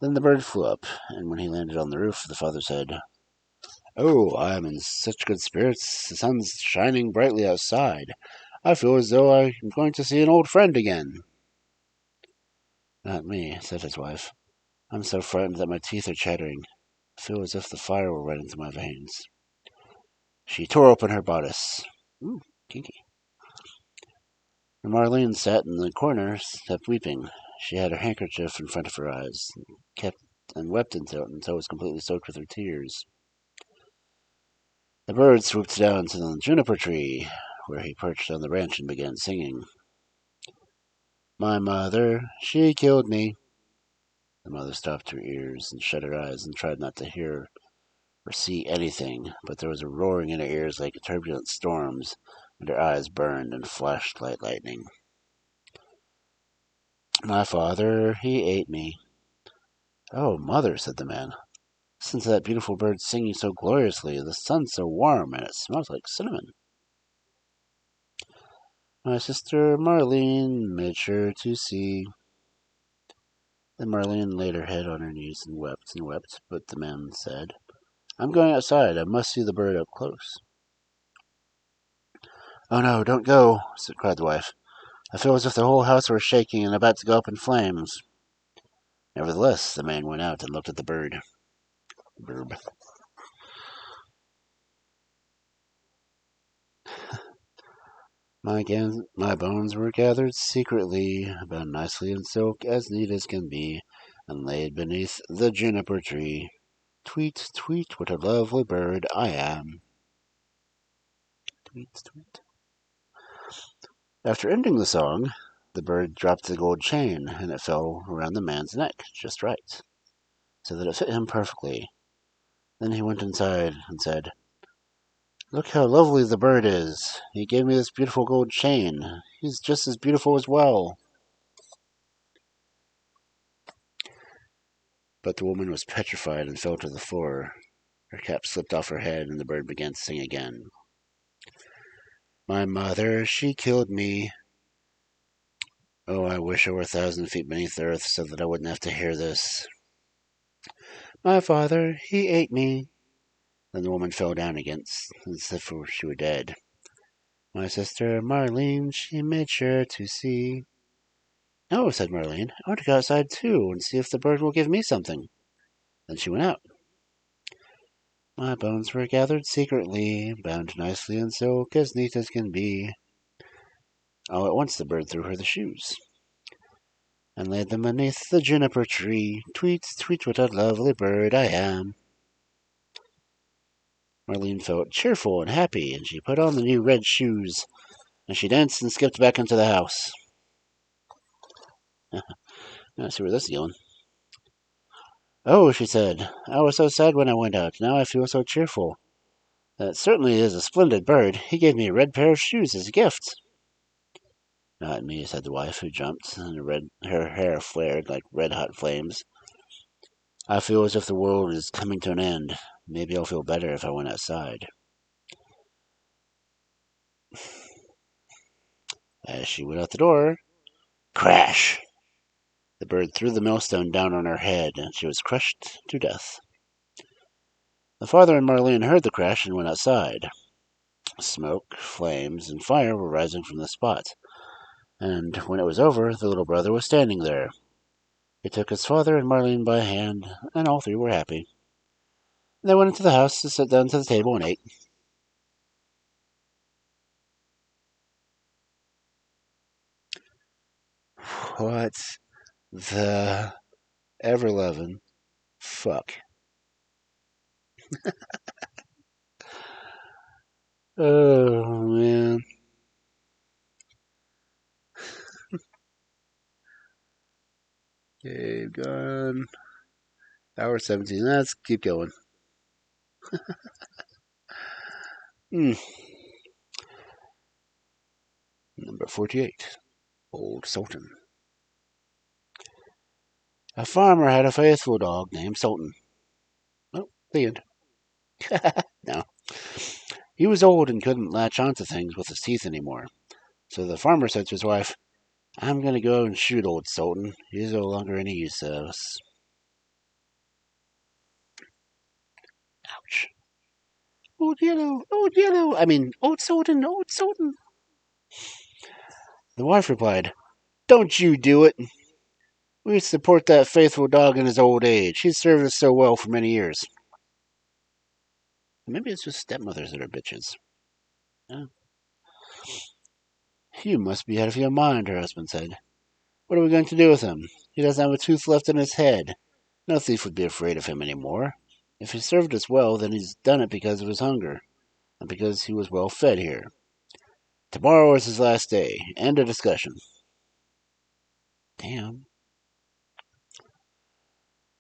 Then the bird flew up, and when he landed on the roof, the father said, "Oh, I am in such good spirits. The sun's shining brightly outside. I feel as though I am going to see an old friend again." "Not me," said his wife. "I'm so frightened that my teeth are chattering. I feel as if the fire were running through my veins." She tore open her bodice. Ooh, kinky. And Marlene sat in the corner, kept weeping. She had her handkerchief in front of her eyes, and wept until it was completely soaked with her tears. The bird swooped down to the juniper tree, where he perched on the branch and began singing. My mother, she killed me. The mother stopped her ears and shut her eyes and tried not to hear or see anything, but there was a roaring in her ears like turbulent storms, and her eyes burned and flashed like lightning. My father, he ate me. Oh, mother, said the man, listen to that beautiful bird singing so gloriously. The sun's so warm, and it smells like cinnamon. My sister Marlene made sure to see. Then Marlene laid her head on her knees and wept, but the man said, I'm going outside. I must see the bird up close. Oh no, don't go, cried the wife. I feel as if the whole house were shaking and about to go up in flames. Nevertheless, the man went out and looked at the bird. Burb. My bones were gathered secretly, bound nicely in silk as neat as can be, and laid beneath the juniper tree. Tweet, tweet, what a lovely bird I am. Tweet, tweet. After ending the song, the bird dropped the gold chain, and it fell around the man's neck just right, so that it fit him perfectly. Then he went inside and said, Look how lovely the bird is. He gave me this beautiful gold chain. He's just as beautiful as well. But the woman was petrified and fell to the floor. Her cap slipped off her head, and the bird began to sing again. My mother, she killed me. Oh, I wish I were 1,000 feet beneath the earth so that I wouldn't have to hear this. My father, he ate me. Then the woman fell down against as if she were dead. My sister Marlene, she made sure to see. Oh, said Marlene, I want to go outside too and see if the bird will give me something. Then she went out. My bones were gathered secretly, bound nicely in silk as neat as can be. All at once the bird threw her the shoes, and laid them beneath the juniper tree. Tweet, tweet, what a lovely bird I am. Marlene felt cheerful and happy, and she put on the new red shoes, and she danced and skipped back into the house. Let's see where this is going. Oh, she said, I was so sad when I went out. Now I feel so cheerful. That certainly is a splendid bird. He gave me a red pair of shoes as a gift. Not me, said the wife, who jumped, and her hair flared like red-hot flames. I feel as if the world is coming to an end. Maybe I'll feel better if I went outside. As she went out the door, crash! The bird threw the millstone down on her head, and she was crushed to death. The father and Marlene heard the crash and went outside. Smoke, flames, and fire were rising from the spot, and when it was over, the little brother was standing there. He took his father and Marlene by hand, and all three were happy. They went into the house to sit down to the table and ate. What the ever-loving fuck? Oh, man. Okay, gone. Hour 17. Let's keep going. Number 48. Old Sultan. A farmer had a faithful dog named Sultan. Oh, the end. No. He was old and couldn't latch onto things with his teeth anymore. So the farmer said to his wife, "I'm going to go and shoot old Sultan. He's no longer any use to us." Ouch. Old Yellow, Old Yellow. Old Sultan, Old Sultan. The wife replied, "Don't you do it. We support that faithful dog in his old age. He's served us so well for many years." Maybe it's just stepmothers that are bitches. Yeah. "You must be out of your mind," her husband said. "What are we going to do with him? He doesn't have a tooth left in his head. No thief would be afraid of him any more. If he served us well, then he's done it because of his hunger, and because he was well fed here. Tomorrow is his last day. End of discussion." Damn.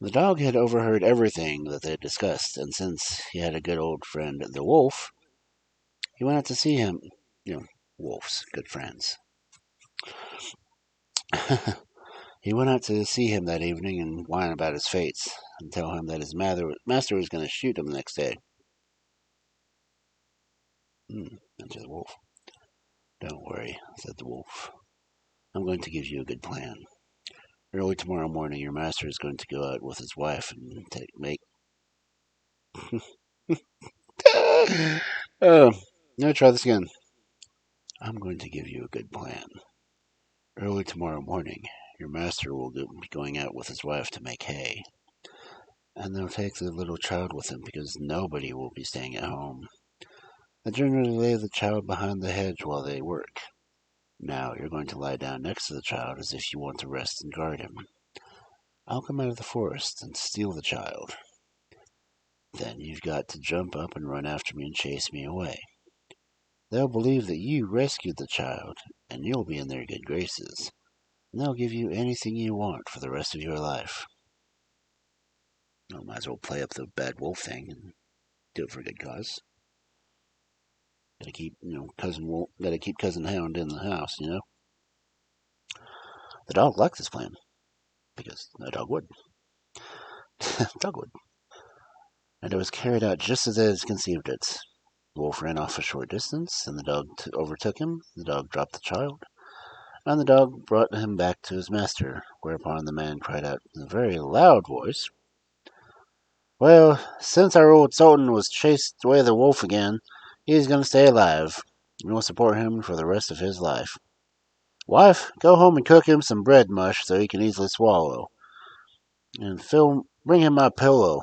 The dog had overheard everything that they had discussed, and since he had a good old friend, the wolf, he went out to see him. Wolves, good friends. He went out to see him that evening and whine about his fates, and tell him that his master was going to shoot him the next day. Answered the wolf. "Don't worry," said the wolf. "I'm going to give you a good plan. Early tomorrow morning, your master is going to go out with his wife and make..." Oh, let me try this again. "I'm going to give you a good plan. Early tomorrow morning, your master will be going out with his wife to make hay. And they'll take the little child with him because nobody will be staying at home. They generally leave the child behind the hedge while they work. Now you're going to lie down next to the child as if you want to rest and guard him. I'll come out of the forest and steal the child. Then you've got to jump up and run after me and chase me away. They'll believe that you rescued the child, and you'll be in their good graces. And they'll give you anything you want for the rest of your life." I might as well play up the bad wolf thing and do it for a good cause. Gotta keep, gotta keep Cousin Hound in the house, The dog liked this plan, because a dog would. Dog would. And it was carried out just as they had conceived it. The wolf ran off a short distance, and the dog overtook him. The dog dropped the child, and the dog brought him back to his master, whereupon the man cried out in a very loud voice, "Well, since our old Sultan was chased away the wolf again, he's going to stay alive, and we'll support him for the rest of his life. Wife, go home and cook him some bread mush so he can easily swallow. And Phil, bring him my pillow.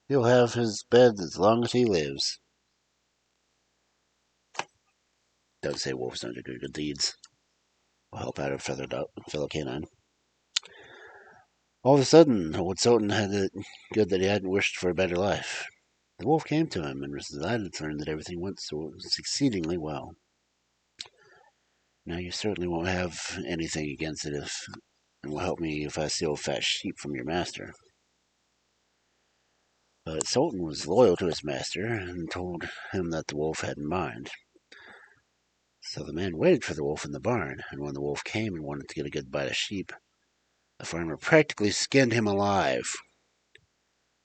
He'll have his bed as long as he lives." Doesn't say wolves don't do good deeds. Will help out a fellow canine. All of a sudden, old Sultan had it good that he hadn't wished for a better life. The wolf came to him and was delighted to learn that everything went so exceedingly well. "Now you certainly won't have anything against it and will help me if I steal a fat sheep from your master." But Sultan was loyal to his master and told him that the wolf had in mind. So the man waited for the wolf in the barn, and when the wolf came and wanted to get a good bite of sheep, the farmer practically skinned him alive.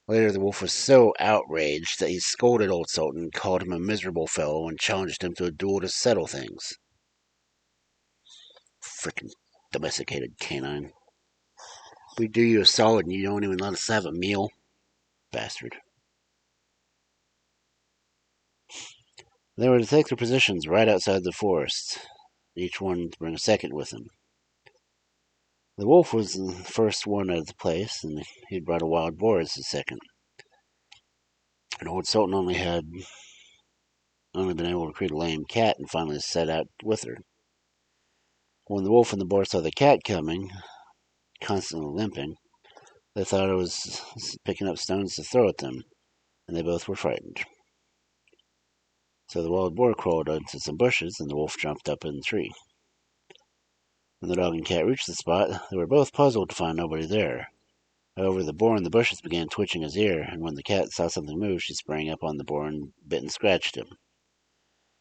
Later, the wolf was so outraged that he scolded old Sultan, called him a miserable fellow, and challenged him to a duel to settle things. Frickin' domesticated canine. We do you a solid and you don't even let us have a meal. Bastard. They were to take their positions right outside the forest, each one to bring a second with him. The wolf was the first one out of the place, and he'd brought a wild boar as his second. And old Sultan only been able to create a lame cat and finally set out with her. When the wolf and the boar saw the cat coming, constantly limping, they thought it was picking up stones to throw at them, and they both were frightened. So the wild boar crawled into some bushes, and the wolf jumped up in the tree. When the dog and cat reached the spot, they were both puzzled to find nobody there. However, the boar in the bushes began twitching his ear, and when the cat saw something move, she sprang up on the boar and bit and scratched him.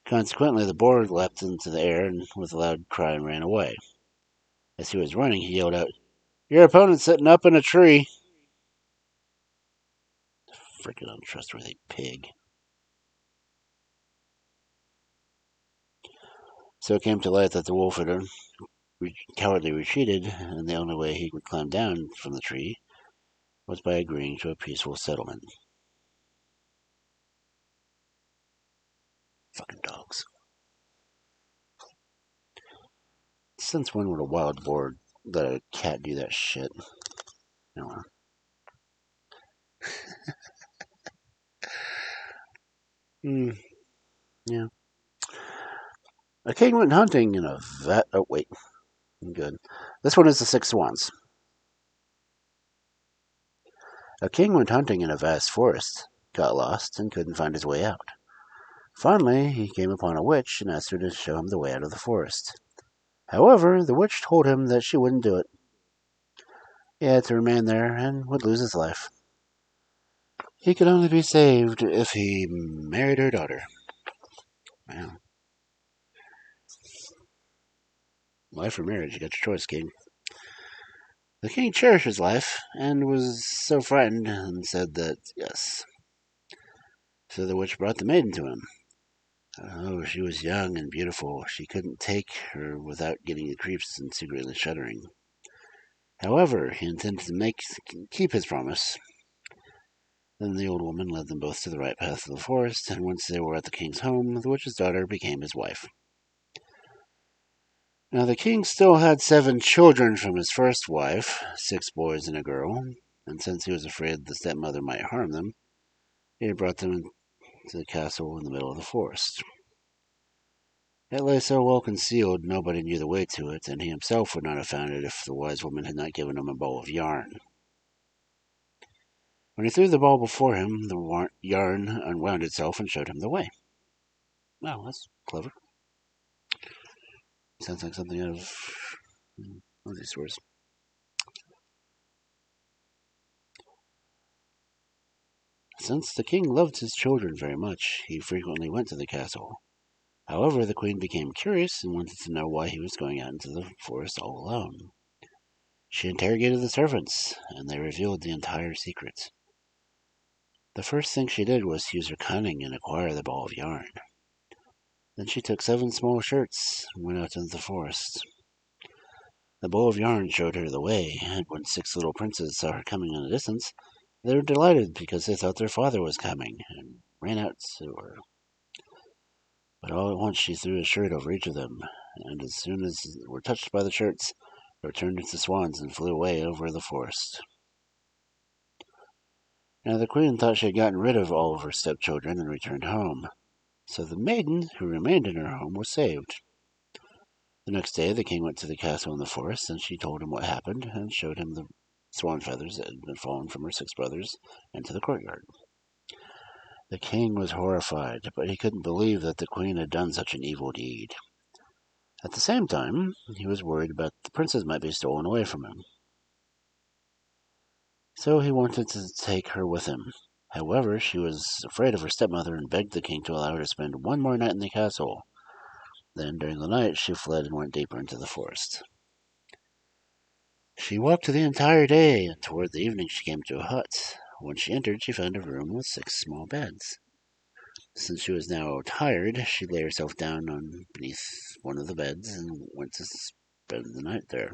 Consequently, the boar leapt into the air and with a loud cry and ran away. As he was running, he yelled out, "Your opponent's sitting up in a tree." Freaking untrustworthy pig. So it came to light that the wolf had cowardly retreated, and the only way he would climb down from the tree was by agreeing to a peaceful settlement. Fucking dogs. Since when would a wild boar let a cat do that shit? No. Yeah. A king went hunting in a vat. Oh, wait. Good. This one is the Six Swans. A king went hunting in a vast forest, got lost, and couldn't find his way out. Finally, he came upon a witch and asked her to show him the way out of the forest. However, the witch told him that she wouldn't do it. He had to remain there and would lose his life. He could only be saved if he married her daughter. Wow. Life or marriage, you got your choice, king. The king cherished his life and was so frightened and said that yes. So the witch brought the maiden to him. Oh, she was young and beautiful. She couldn't take her without getting the creeps and secretly shuddering. However, he intended to keep his promise. Then the old woman led them both to the right path of the forest, and once they were at the king's home, the witch's daughter became his wife. Now the king still had 7 children from his first wife, 6 boys and a girl, and since he was afraid the stepmother might harm them, he had brought them to the castle in the middle of the forest. It lay so well concealed nobody knew the way to it, and he himself would not have found it if the wise woman had not given him a ball of yarn. When he threw the ball before him, the yarn unwound itself and showed him the way. Wow, that's clever. Sounds like something out of one of these stories. Since the king loved his children very much, he frequently went to the castle. However, the queen became curious and wanted to know why he was going out into the forest all alone. She interrogated the servants, and they revealed the entire secret. The first thing she did was use her cunning and acquire the ball of yarn. Then she took 7 small shirts and went out into the forest. The ball of yarn showed her the way, and when 6 little princes saw her coming in the distance, they were delighted because they thought their father was coming, and ran out to her. But all at once she threw a shirt over each of them, and as soon as they were touched by the shirts, they were turned into swans and flew away over the forest. Now the queen thought she had gotten rid of all of her stepchildren and returned home, so the maiden who remained in her home was saved. The next day the king went to the castle in the forest, and she told him what happened, and showed him the swan feathers that had been fallen from her 6 brothers into the courtyard. The king was horrified, but he couldn't believe that the queen had done such an evil deed. At the same time, he was worried about the princess might be stolen away from him. So he wanted to take her with him. However, she was afraid of her stepmother and begged the king to allow her to spend one more night in the castle. Then, during the night, she fled and went deeper into the forest. She walked the entire day, and toward the evening she came to a hut. When she entered, she found a room with 6 small beds. Since she was now tired, she lay herself down beneath one of the beds and went to spend the night there.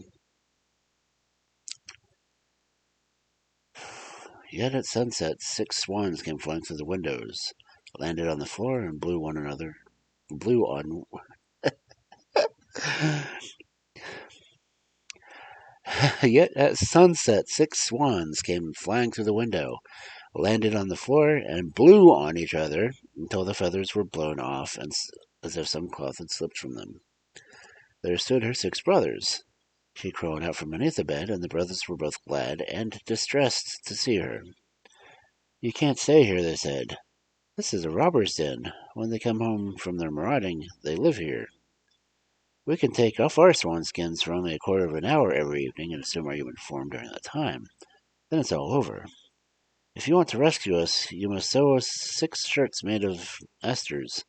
Yet at sunset, 6 swans came flying through the windows, landed on the floor, and blew on. Yet at sunset, 6 swans came flying through the window, landed on the floor, and blew on each other until the feathers were blown off, as if some cloth had slipped from them. There stood her 6 brothers. She crawled out from beneath the bed, and the brothers were both glad and distressed to see her. "You can't stay here," they said. "This is a robber's den. When they come home from their marauding, they live here. We can take off our swan skins for only a quarter of an hour every evening and assume our human form during that time. Then it's all over. If you want to rescue us, you must sew us 6 shirts made of asters.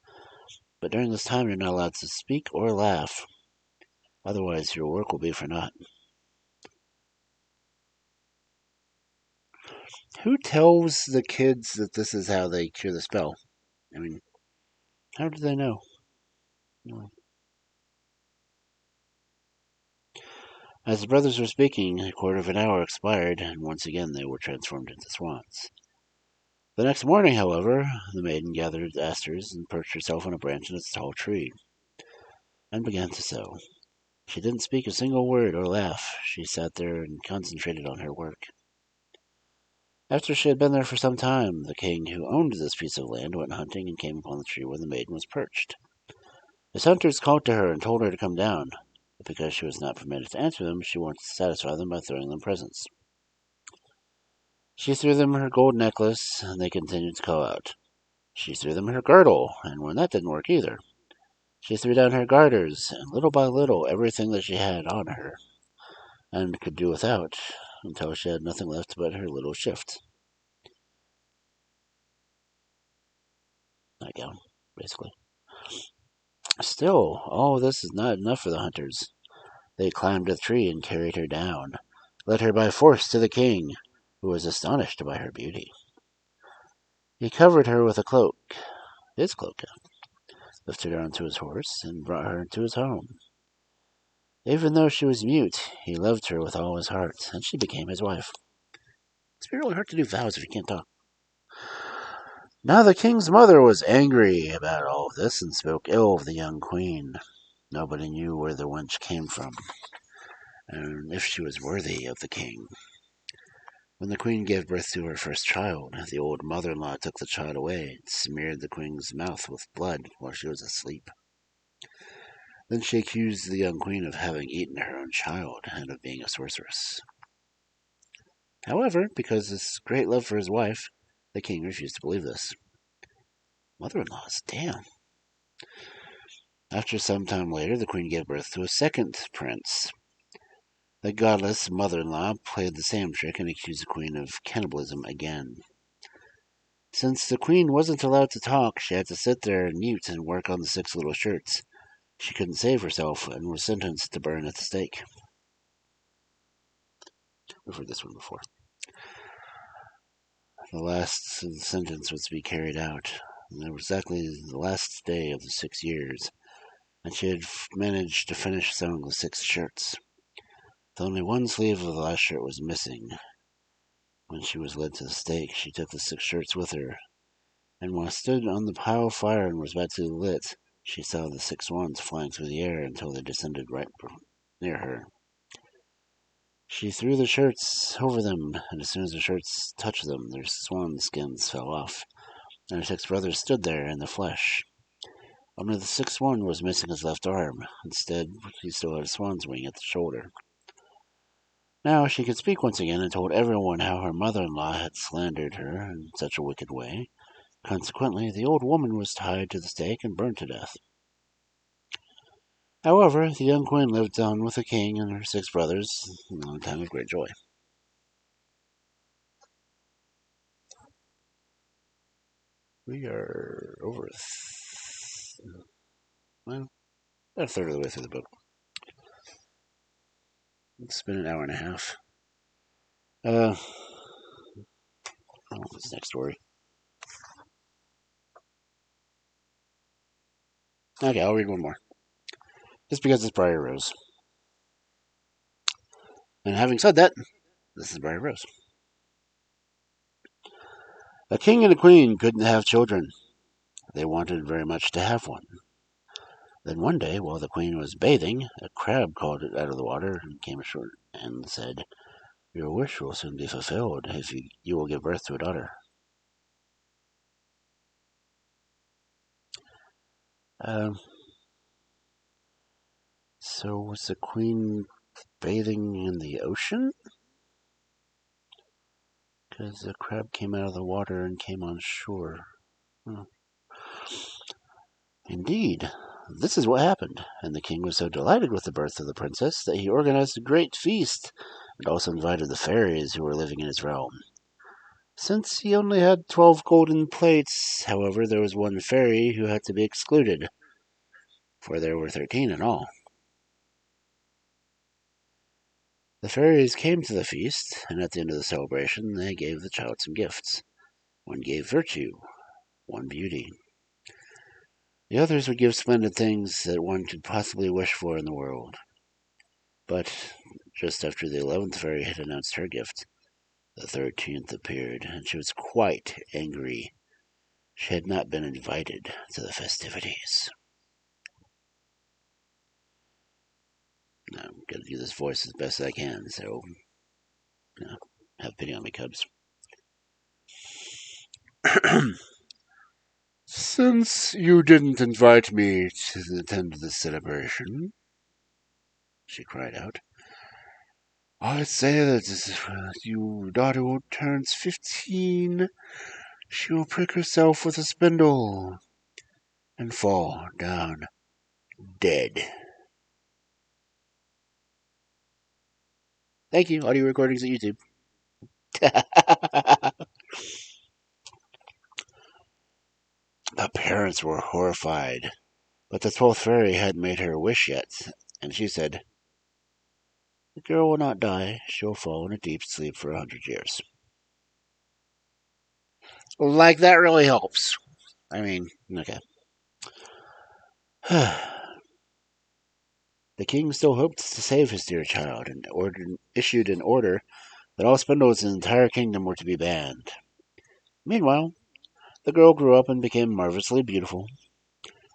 But during this time, you're not allowed to speak or laugh. Otherwise, your work will be for naught." Who tells the kids that this is how they cure the spell? I mean, how do they know? No. As the brothers were speaking, a quarter of an hour expired, and once again they were transformed into swans. The next morning, however, the maiden gathered asters and perched herself on a branch in a tall tree, and began to sew. She didn't speak a single word or laugh. She sat there and concentrated on her work. After she had been there for some time, the king who owned this piece of land went hunting and came upon the tree where the maiden was perched. His hunters called to her and told her to come down, but because she was not permitted to answer them, she wanted to satisfy them by throwing them presents. She threw them her gold necklace, and they continued to call out. She threw them her girdle, and when that didn't work either, she threw down her garters, and little by little everything that she had on her, and could do without, until she had nothing left but her little shift. Nightgown, basically. Still, all this is not enough for the hunters. They climbed a tree and carried her down, led her by force to the king, who was astonished by her beauty. He covered her with a cloak, his cloak, lifted her onto his horse, and brought her into his home. Even though she was mute, he loved her with all his heart, and she became his wife. It's really hard to do vows if you can't talk. Now the king's mother was angry about all this and spoke ill of the young queen. Nobody knew where the wench came from, and if she was worthy of the king. When the queen gave birth to her first child, the old mother-in-law took the child away and smeared the queen's mouth with blood while she was asleep. Then she accused the young queen of having eaten her own child and of being a sorceress. However, because of his great love for his wife, the king refused to believe this. Mother-in-laws, damn. After some time later, the queen gave birth to a second prince. The godless mother-in-law played the same trick and accused the queen of cannibalism again. Since the queen wasn't allowed to talk, she had to sit there mute and work on the 6 little shirts. She couldn't save herself and was sentenced to burn at the stake. We've heard this one before. The last sentence was to be carried out. And it was exactly the last day of the 6 years, and she had managed to finish sewing the 6 shirts. With only one sleeve of the last shirt was missing. When she was led to the stake, she took the 6 shirts with her, and while stood on the pile of fire and was about to be lit, she saw the 6 swans flying through the air until they descended right near her. She threw the shirts over them, and as soon as the shirts touched them, their swan skins fell off, and her 6 brothers stood there in the flesh. Only the 6th one was missing his left arm. Instead, he still had a swan's wing at the shoulder. Now she could speak once again and told everyone how her mother-in-law had slandered her in such a wicked way. Consequently, the old woman was tied to the stake and burned to death. However, the young queen lived on with the king and her 6 brothers in a time of great joy. We are over about a third of the way through the book. It's been an hour and a half. What's the next story? Okay, I'll read one more. Just because it's Briar Rose. And having said that, this is Briar Rose. A king and a queen couldn't have children. They wanted very much to have one. Then one day, while the queen was bathing, a crab crawled out of the water and came ashore and said, "Your wish will soon be fulfilled if you will give birth to a daughter." So was the queen bathing in the ocean? Because the crab came out of the water and came on shore. Indeed, this is what happened, and the king was so delighted with the birth of the princess that he organized a great feast and also invited the fairies who were living in his realm. Since he only had 12 golden plates, however, there was one fairy who had to be excluded, for there were 13 in all. The fairies came to the feast, and at the end of the celebration they gave the child some gifts. One gave virtue, one beauty. The others would give splendid things that one could possibly wish for in the world. But just after the 11th fairy had announced her gift, the 13th appeared, and she was quite angry. She had not been invited to the festivities. Now, I'm going to do this voice as best I can, so have pity on me, cubs. "Since you didn't invite me to attend the celebration," she cried out, "I say that if your daughter turns 15, she will prick herself with a spindle and fall down dead." Thank you. Audio recordings at YouTube. The parents were horrified, but the 12th fairy hadn't made her wish yet, and she said, "The girl will not die. She'll fall in a deep sleep for 100 years. Like, that really helps. I mean, okay. The king still hoped to save his dear child and issued an order that all spindles in the entire kingdom were to be banned. Meanwhile, the girl grew up and became marvelously beautiful.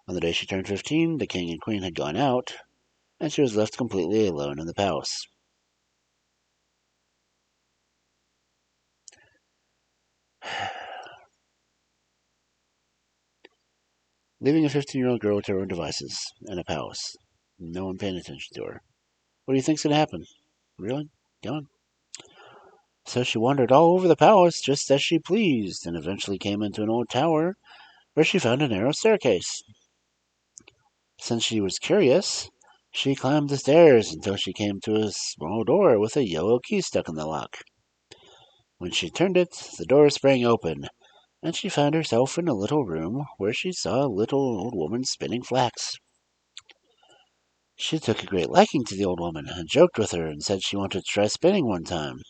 On the day she turned 15, the king and queen had gone out, and she was left completely alone in the palace. Leaving a 15-year-old girl to her own devices in a palace. No one paying attention to her. What do you think's going to happen? Really? Go on. So she wandered all over the palace just as she pleased, and eventually came into an old tower where she found a narrow staircase. Since she was curious, she climbed the stairs until she came to a small door with a yellow key stuck in the lock. When she turned it, the door sprang open, and she found herself in a little room where she saw a little old woman spinning flax. She took a great liking to the old woman and joked with her and said she wanted to try spinning one time.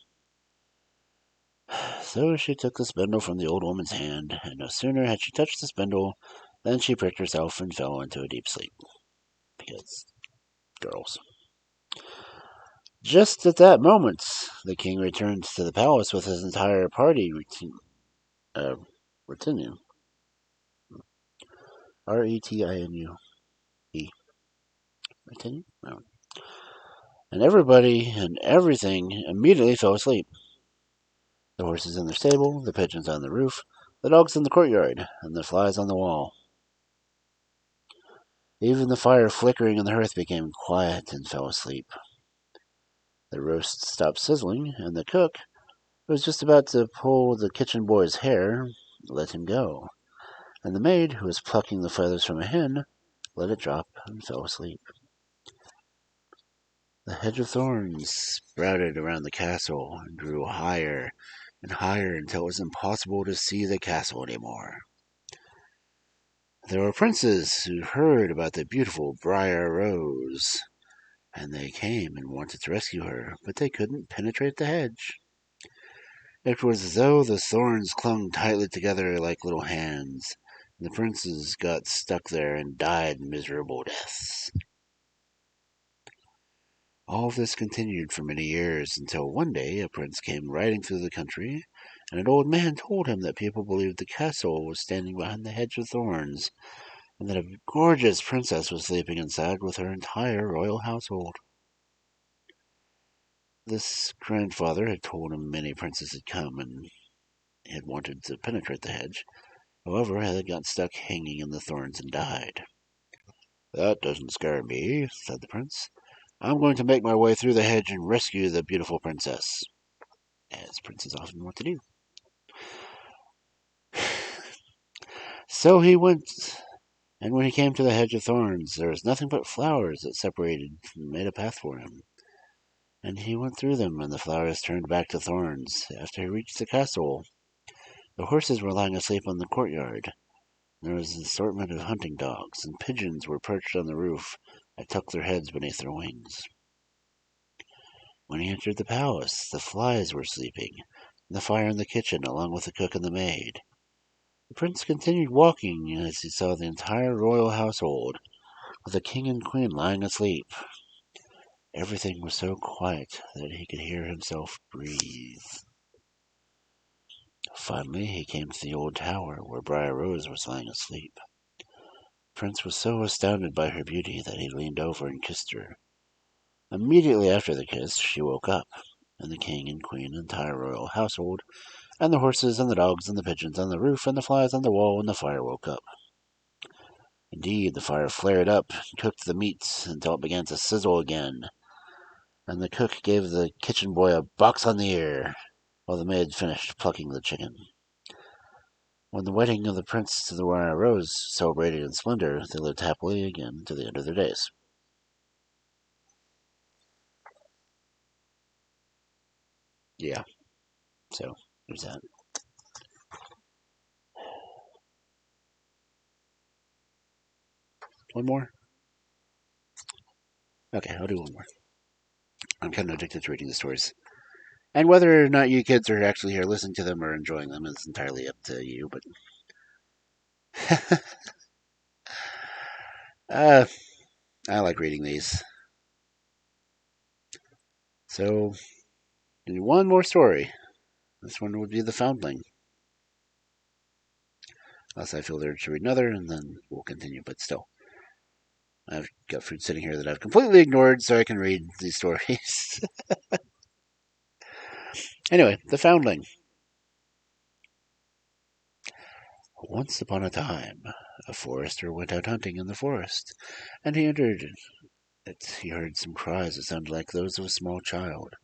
So she took the spindle from the old woman's hand, and no sooner had she touched the spindle than she pricked herself and fell into a deep sleep. Because girls. Just at that moment, the king returned to the palace with his entire party retinue. Retinu. Retinue? No. And everybody and everything immediately fell asleep. The horses in the stable, the pigeons on the roof, the dogs in the courtyard, and the flies on the wall. Even the fire flickering in the hearth became quiet and fell asleep. The roast stopped sizzling, and the cook, who was just about to pull the kitchen boy's hair, let him go. And the maid, who was plucking the feathers from a hen, let it drop and fell asleep. The hedge of thorns sprouted around the castle and grew higher and higher until it was impossible to see the castle anymore. There were princes who heard about the beautiful Briar Rose, and they came and wanted to rescue her, but they couldn't penetrate the hedge. It was as though the thorns clung tightly together like little hands, and the princes got stuck there and died miserable deaths. All of this continued for many years until one day a prince came riding through the country and an old man told him that people believed the castle was standing behind the hedge of thorns, and that a gorgeous princess was sleeping inside with her entire royal household. This grandfather had told him many princes had come and had wanted to penetrate the hedge. However, had got stuck hanging in the thorns and died. That doesn't scare me, said the prince. I'm going to make my way through the hedge and rescue the beautiful princess, as princes often want to do. So he went, and when he came to the hedge of thorns, there was nothing but flowers that separated and made a path for him. And he went through them, and the flowers turned back to thorns. After he reached the castle, the horses were lying asleep on the courtyard. There was an assortment of hunting dogs, and pigeons were perched on the roof and tucked their heads beneath their wings. When he entered the palace, the flies were sleeping, and the fire in the kitchen, along with the cook and the maid. The prince continued walking as he saw the entire royal household, with the king and queen lying asleep. Everything was so quiet that he could hear himself breathe. Finally, he came to the old tower where Briar Rose was lying asleep. The prince was so astounded by her beauty that he leaned over and kissed her. Immediately after the kiss, she woke up, and the king and queen and entire royal household, and the horses and the dogs and the pigeons on the roof and the flies on the wall and the fire woke up. Indeed, the fire flared up and cooked the meats until it began to sizzle again, and the cook gave the kitchen boy a box on the ear, while the maid finished plucking the chicken. When the wedding of the prince to the Briar Rose celebrated in splendor, they lived happily again to the end of their days. Yeah, so there's that. One more? Okay, I'll do one more. I'm kind of addicted to reading the stories. And whether or not you kids are actually here listening to them or enjoying them is entirely up to you, but uh, I like reading these. So, one more story. This one would be The Foundling. Unless I feel the urge to read another, and then we'll continue, but still. I've got food sitting here that I've completely ignored so I can read these stories. Anyway, The Foundling. Once upon a time, a forester went out hunting in the forest, and he entered it. He heard some cries that sounded like those of a small child.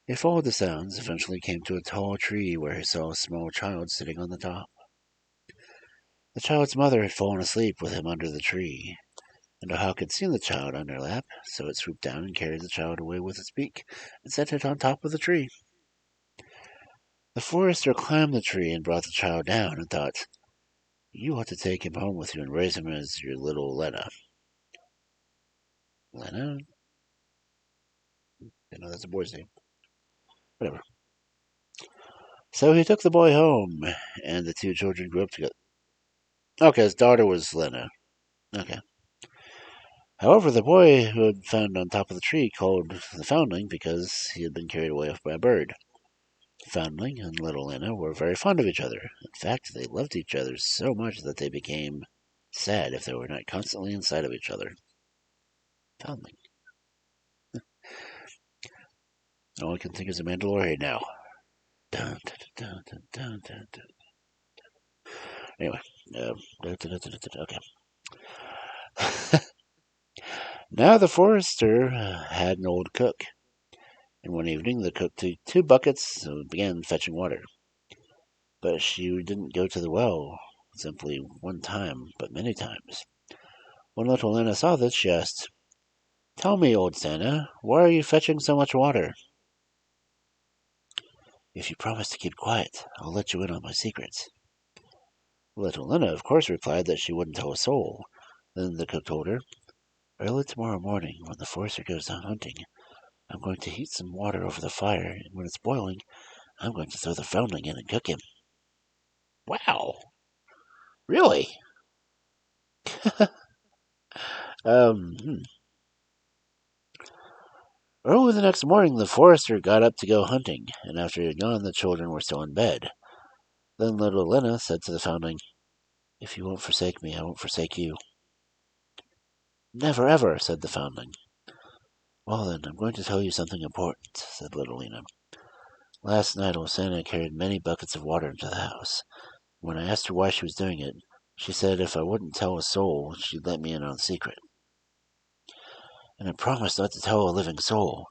He followed the sounds, eventually came to a tall tree where he saw a small child sitting on the top. The child's mother had fallen asleep with him under the tree, and a hawk had seen the child on her lap, so it swooped down and carried the child away with its beak and set it on top of the tree. The forester climbed the tree and brought the child down and thought, "You ought to take him home with you and raise him as your little Lena." Lena? I know that's a boy's name. Whatever. So he took the boy home, and the two children grew up together. Okay, his daughter was Lena. Okay. However, the boy who had found on top of the tree called the Foundling because he had been carried away by a bird. Foundling and little Lena were very fond of each other. In fact, they loved each other so much that they became sad if they were not constantly inside of each other. Foundling. All I can think is a Mandalorian now. Dun, dun, dun, dun, dun, dun. Anyway, okay. Now the forester had an old cook, and one evening the cook took two buckets and began fetching water. But she didn't go to the well simply one time, but many times. When little Lena saw this, she asked, "Tell me, old Santa, why are you fetching so much water?" "If you promise to keep quiet, I'll let you in on my secrets." Little Lena, of course, replied that she wouldn't tell a soul. Then the cook told her, "Early tomorrow morning, when the forester goes out hunting, I'm going to heat some water over the fire, and when it's boiling, I'm going to throw the Foundling in and cook him." Wow. Really? Um, hmm. Early the next morning, the forester got up to go hunting, and after he had gone, the children were still in bed. Then little Lena said to the Foundling, "If you won't forsake me, I won't forsake you." "Never ever," said the Foundling. "Well then, I'm going to tell you something important," said little Lena. "Last night Santa carried many buckets of water into the house. When I asked her why she was doing it, she said if I wouldn't tell a soul, she'd let me in on a secret. And I promised not to tell a living soul.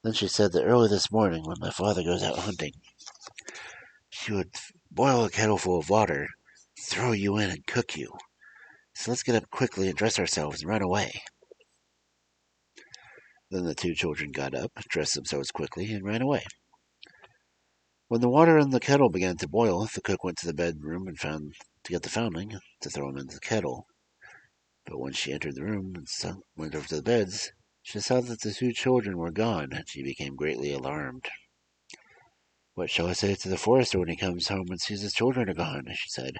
Then she said that early this morning, when my father goes out hunting, she would boil a kettle full of water, throw you in, and cook you. So let's get up quickly and dress ourselves and run away." Then the two children got up, dressed themselves quickly, and ran away. When the water in the kettle began to boil, the cook went to the bedroom and found to get the Foundling to throw him into the kettle. But when she entered the room and went over to the beds, she saw that the two children were gone, and she became greatly alarmed. "What shall I say to the forester when he comes home and sees his children are gone?" she said.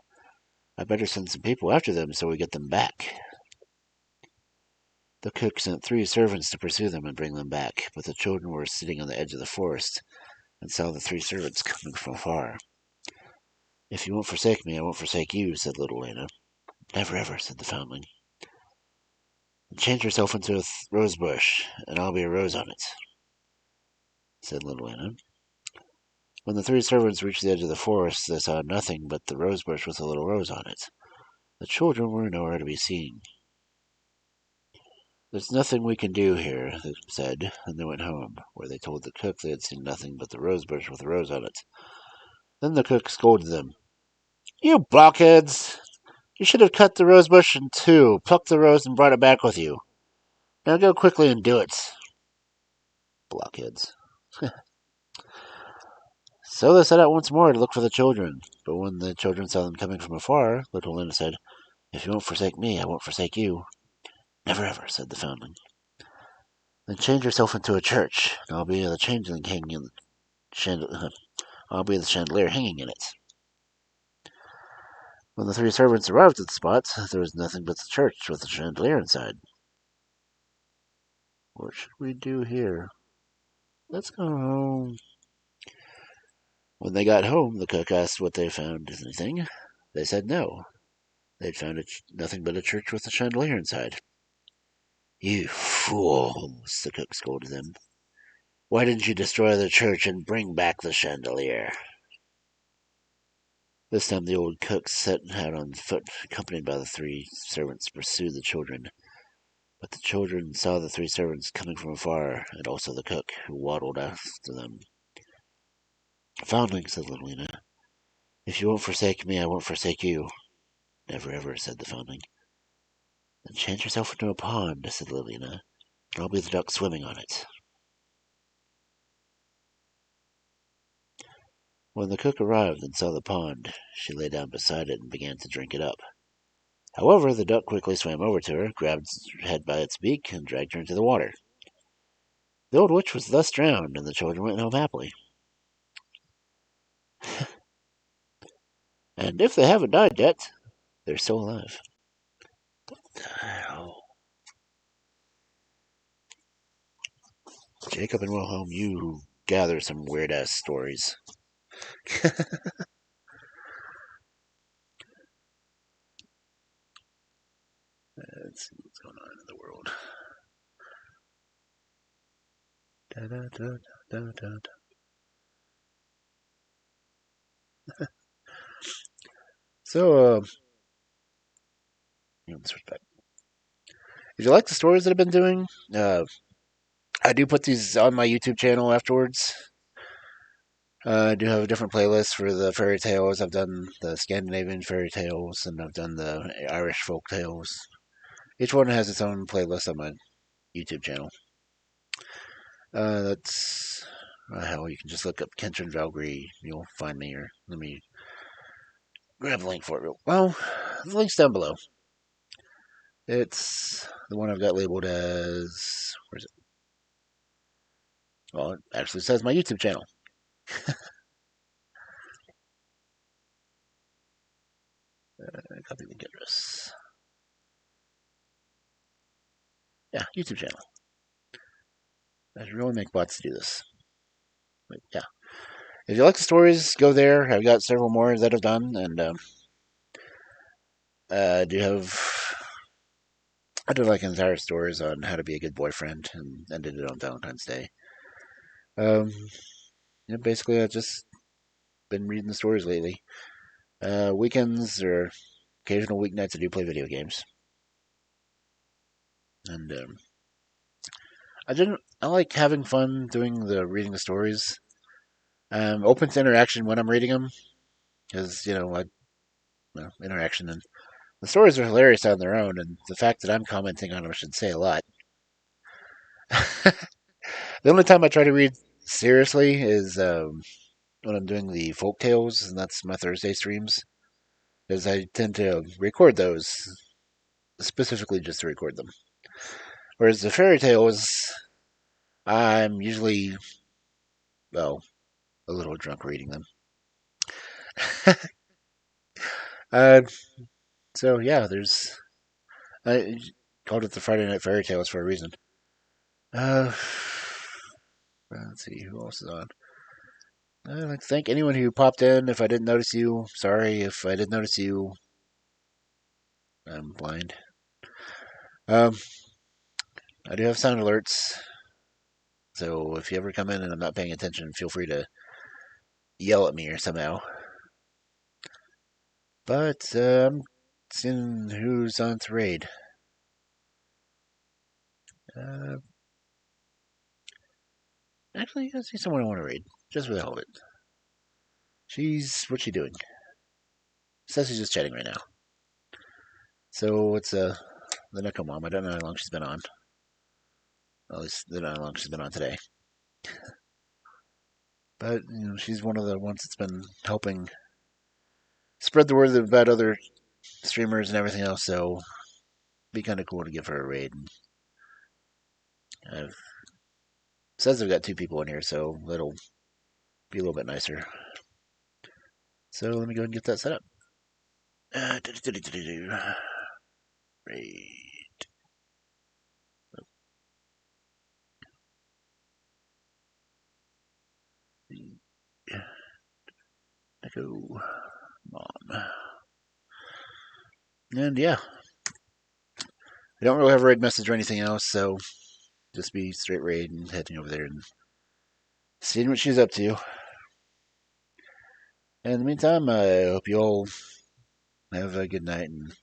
"I better send some people after them so we get them back." The cook sent 3 servants to pursue them and bring them back, but the children were sitting on the edge of the forest and saw the 3 servants coming from afar. "If you won't forsake me, I won't forsake you," said little Lena. "Never ever," said the Foundling. "And change yourself into a rose bush, and I'll be a rose on it," said little Lena. When the 3 servants reached the edge of the forest, they saw nothing but the rose bush with a little rose on it. The children were nowhere to be seen. "There's nothing we can do here," they said, and they went home, where they told the cook they had seen nothing but the rose bush with a rose on it. Then the cook scolded them. "You blockheads! You should have cut the rose bush in 2, plucked the rose, and brought it back with you. Now go quickly and do it." Blockheads. So they set out once more to look for the children. But when the children saw them coming from afar, little Lena said, "If you won't forsake me, I won't forsake you." "Never ever," said the Foundling. "Then change yourself into a church, and I'll be the changeling hanging in the I'll be the chandelier hanging in it." When the 3 servants arrived at the spot, there was nothing but the church with the chandelier inside. "What should we do here? Let's go home." When they got home, the cook asked what they found anything. They said no. They'd found nothing but a church with a chandelier inside. "You fools," the cook scolded them. "Why didn't you destroy the church and bring back the chandelier?" This time the old cook set out on foot, accompanied by the 3 servants, to pursue the children. But the children saw the 3 servants coming from afar, and also the cook, who waddled after them. "Foundling," said little Lena, "if you won't forsake me, I won't forsake you." "Never ever," said the Foundling. "Then change yourself into a pond," said Lilina, "and I'll be the duck swimming on it." When the cook arrived and saw the pond, she lay down beside it and began to drink it up. However, the duck quickly swam over to her, grabbed her head by its beak, and dragged her into the water. The old witch was thus drowned, and the children went home happily. And if they haven't died yet, they're still alive. Oh. Jacob and Wilhelm, you gather some weird-ass stories. Let's see what's going on in the world. Da, da, da, da, da, da. So, let's switch back. If you like the stories that I've been doing, I do put these on my YouTube channel afterwards. I do have a different playlist for the fairy tales. I've done the Scandinavian fairy tales, and I've done the Irish folk tales. Each one has its own playlist on my YouTube channel. That's hell. You can just look up Kentrin Valkyrie. You'll find me, or let me grab a link for it. Well, the link's down below. It's the one I've got labeled as. Where's it? Well, it actually says my YouTube channel. Copy link address. Yeah, YouTube channel. I should really make bots do this. But yeah. If you like the stories, go there. I've got several more that I've done, and I do have. I did like entire stories on how to be a good boyfriend, and ended it on Valentine's Day. Um, basically, I've just been reading the stories lately. Weekends or occasional weeknights, I do play video games, and I didn't. I like having fun doing the reading the stories. I'm open to interaction when I'm reading them because interaction and the stories are hilarious on their own, and the fact that I'm commenting on them should say a lot. The only time I try to read seriously is when I'm doing the folk tales, and that's my Thursday streams, because I tend to record those specifically just to record them. Whereas the fairy tales, I'm usually, well, a little drunk reading them. uh, so yeah, I called it the Friday Night Fairy Tales for a reason. Uh, let's see who else is on. I'd like to thank anyone who popped in. If I didn't notice you, sorry. If I did notice you, I'm blind. Um, I do have sound alerts, so if you ever come in and I'm not paying attention, feel free to yell at me or somehow. But I'm seeing who's on to raid. Uh, actually, I see someone I want to raid, just for the hell of it. What's she doing? Says she's just chatting right now. So it's the Neko Mom. I don't know how long she's been on. At least I don't know how long she's been on today. But she's one of the ones that's been helping spread the word about other streamers and everything else. So it'd be kind of cool to give her a raid. I've says I've got 2 people in here, so it'll be a little bit nicer. So let me go ahead and get that set up. Raid. Echo Mom. And yeah, I don't really have a raid message or anything else, so just be straight raid and heading over there and seeing what she's up to. And in the meantime, I hope you all have a good night and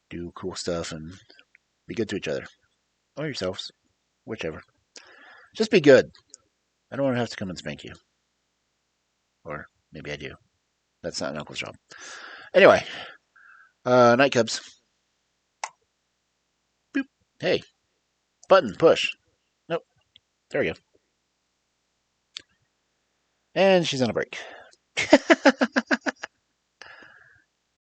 do cool stuff and be good to each other or yourselves, whichever. Just be good. I don't want to have to come and spank you. Or maybe I do. That's not an uncle's job. Anyway, night cubs. Boop. Hey, button, push. Nope. There we go. And she's on a break.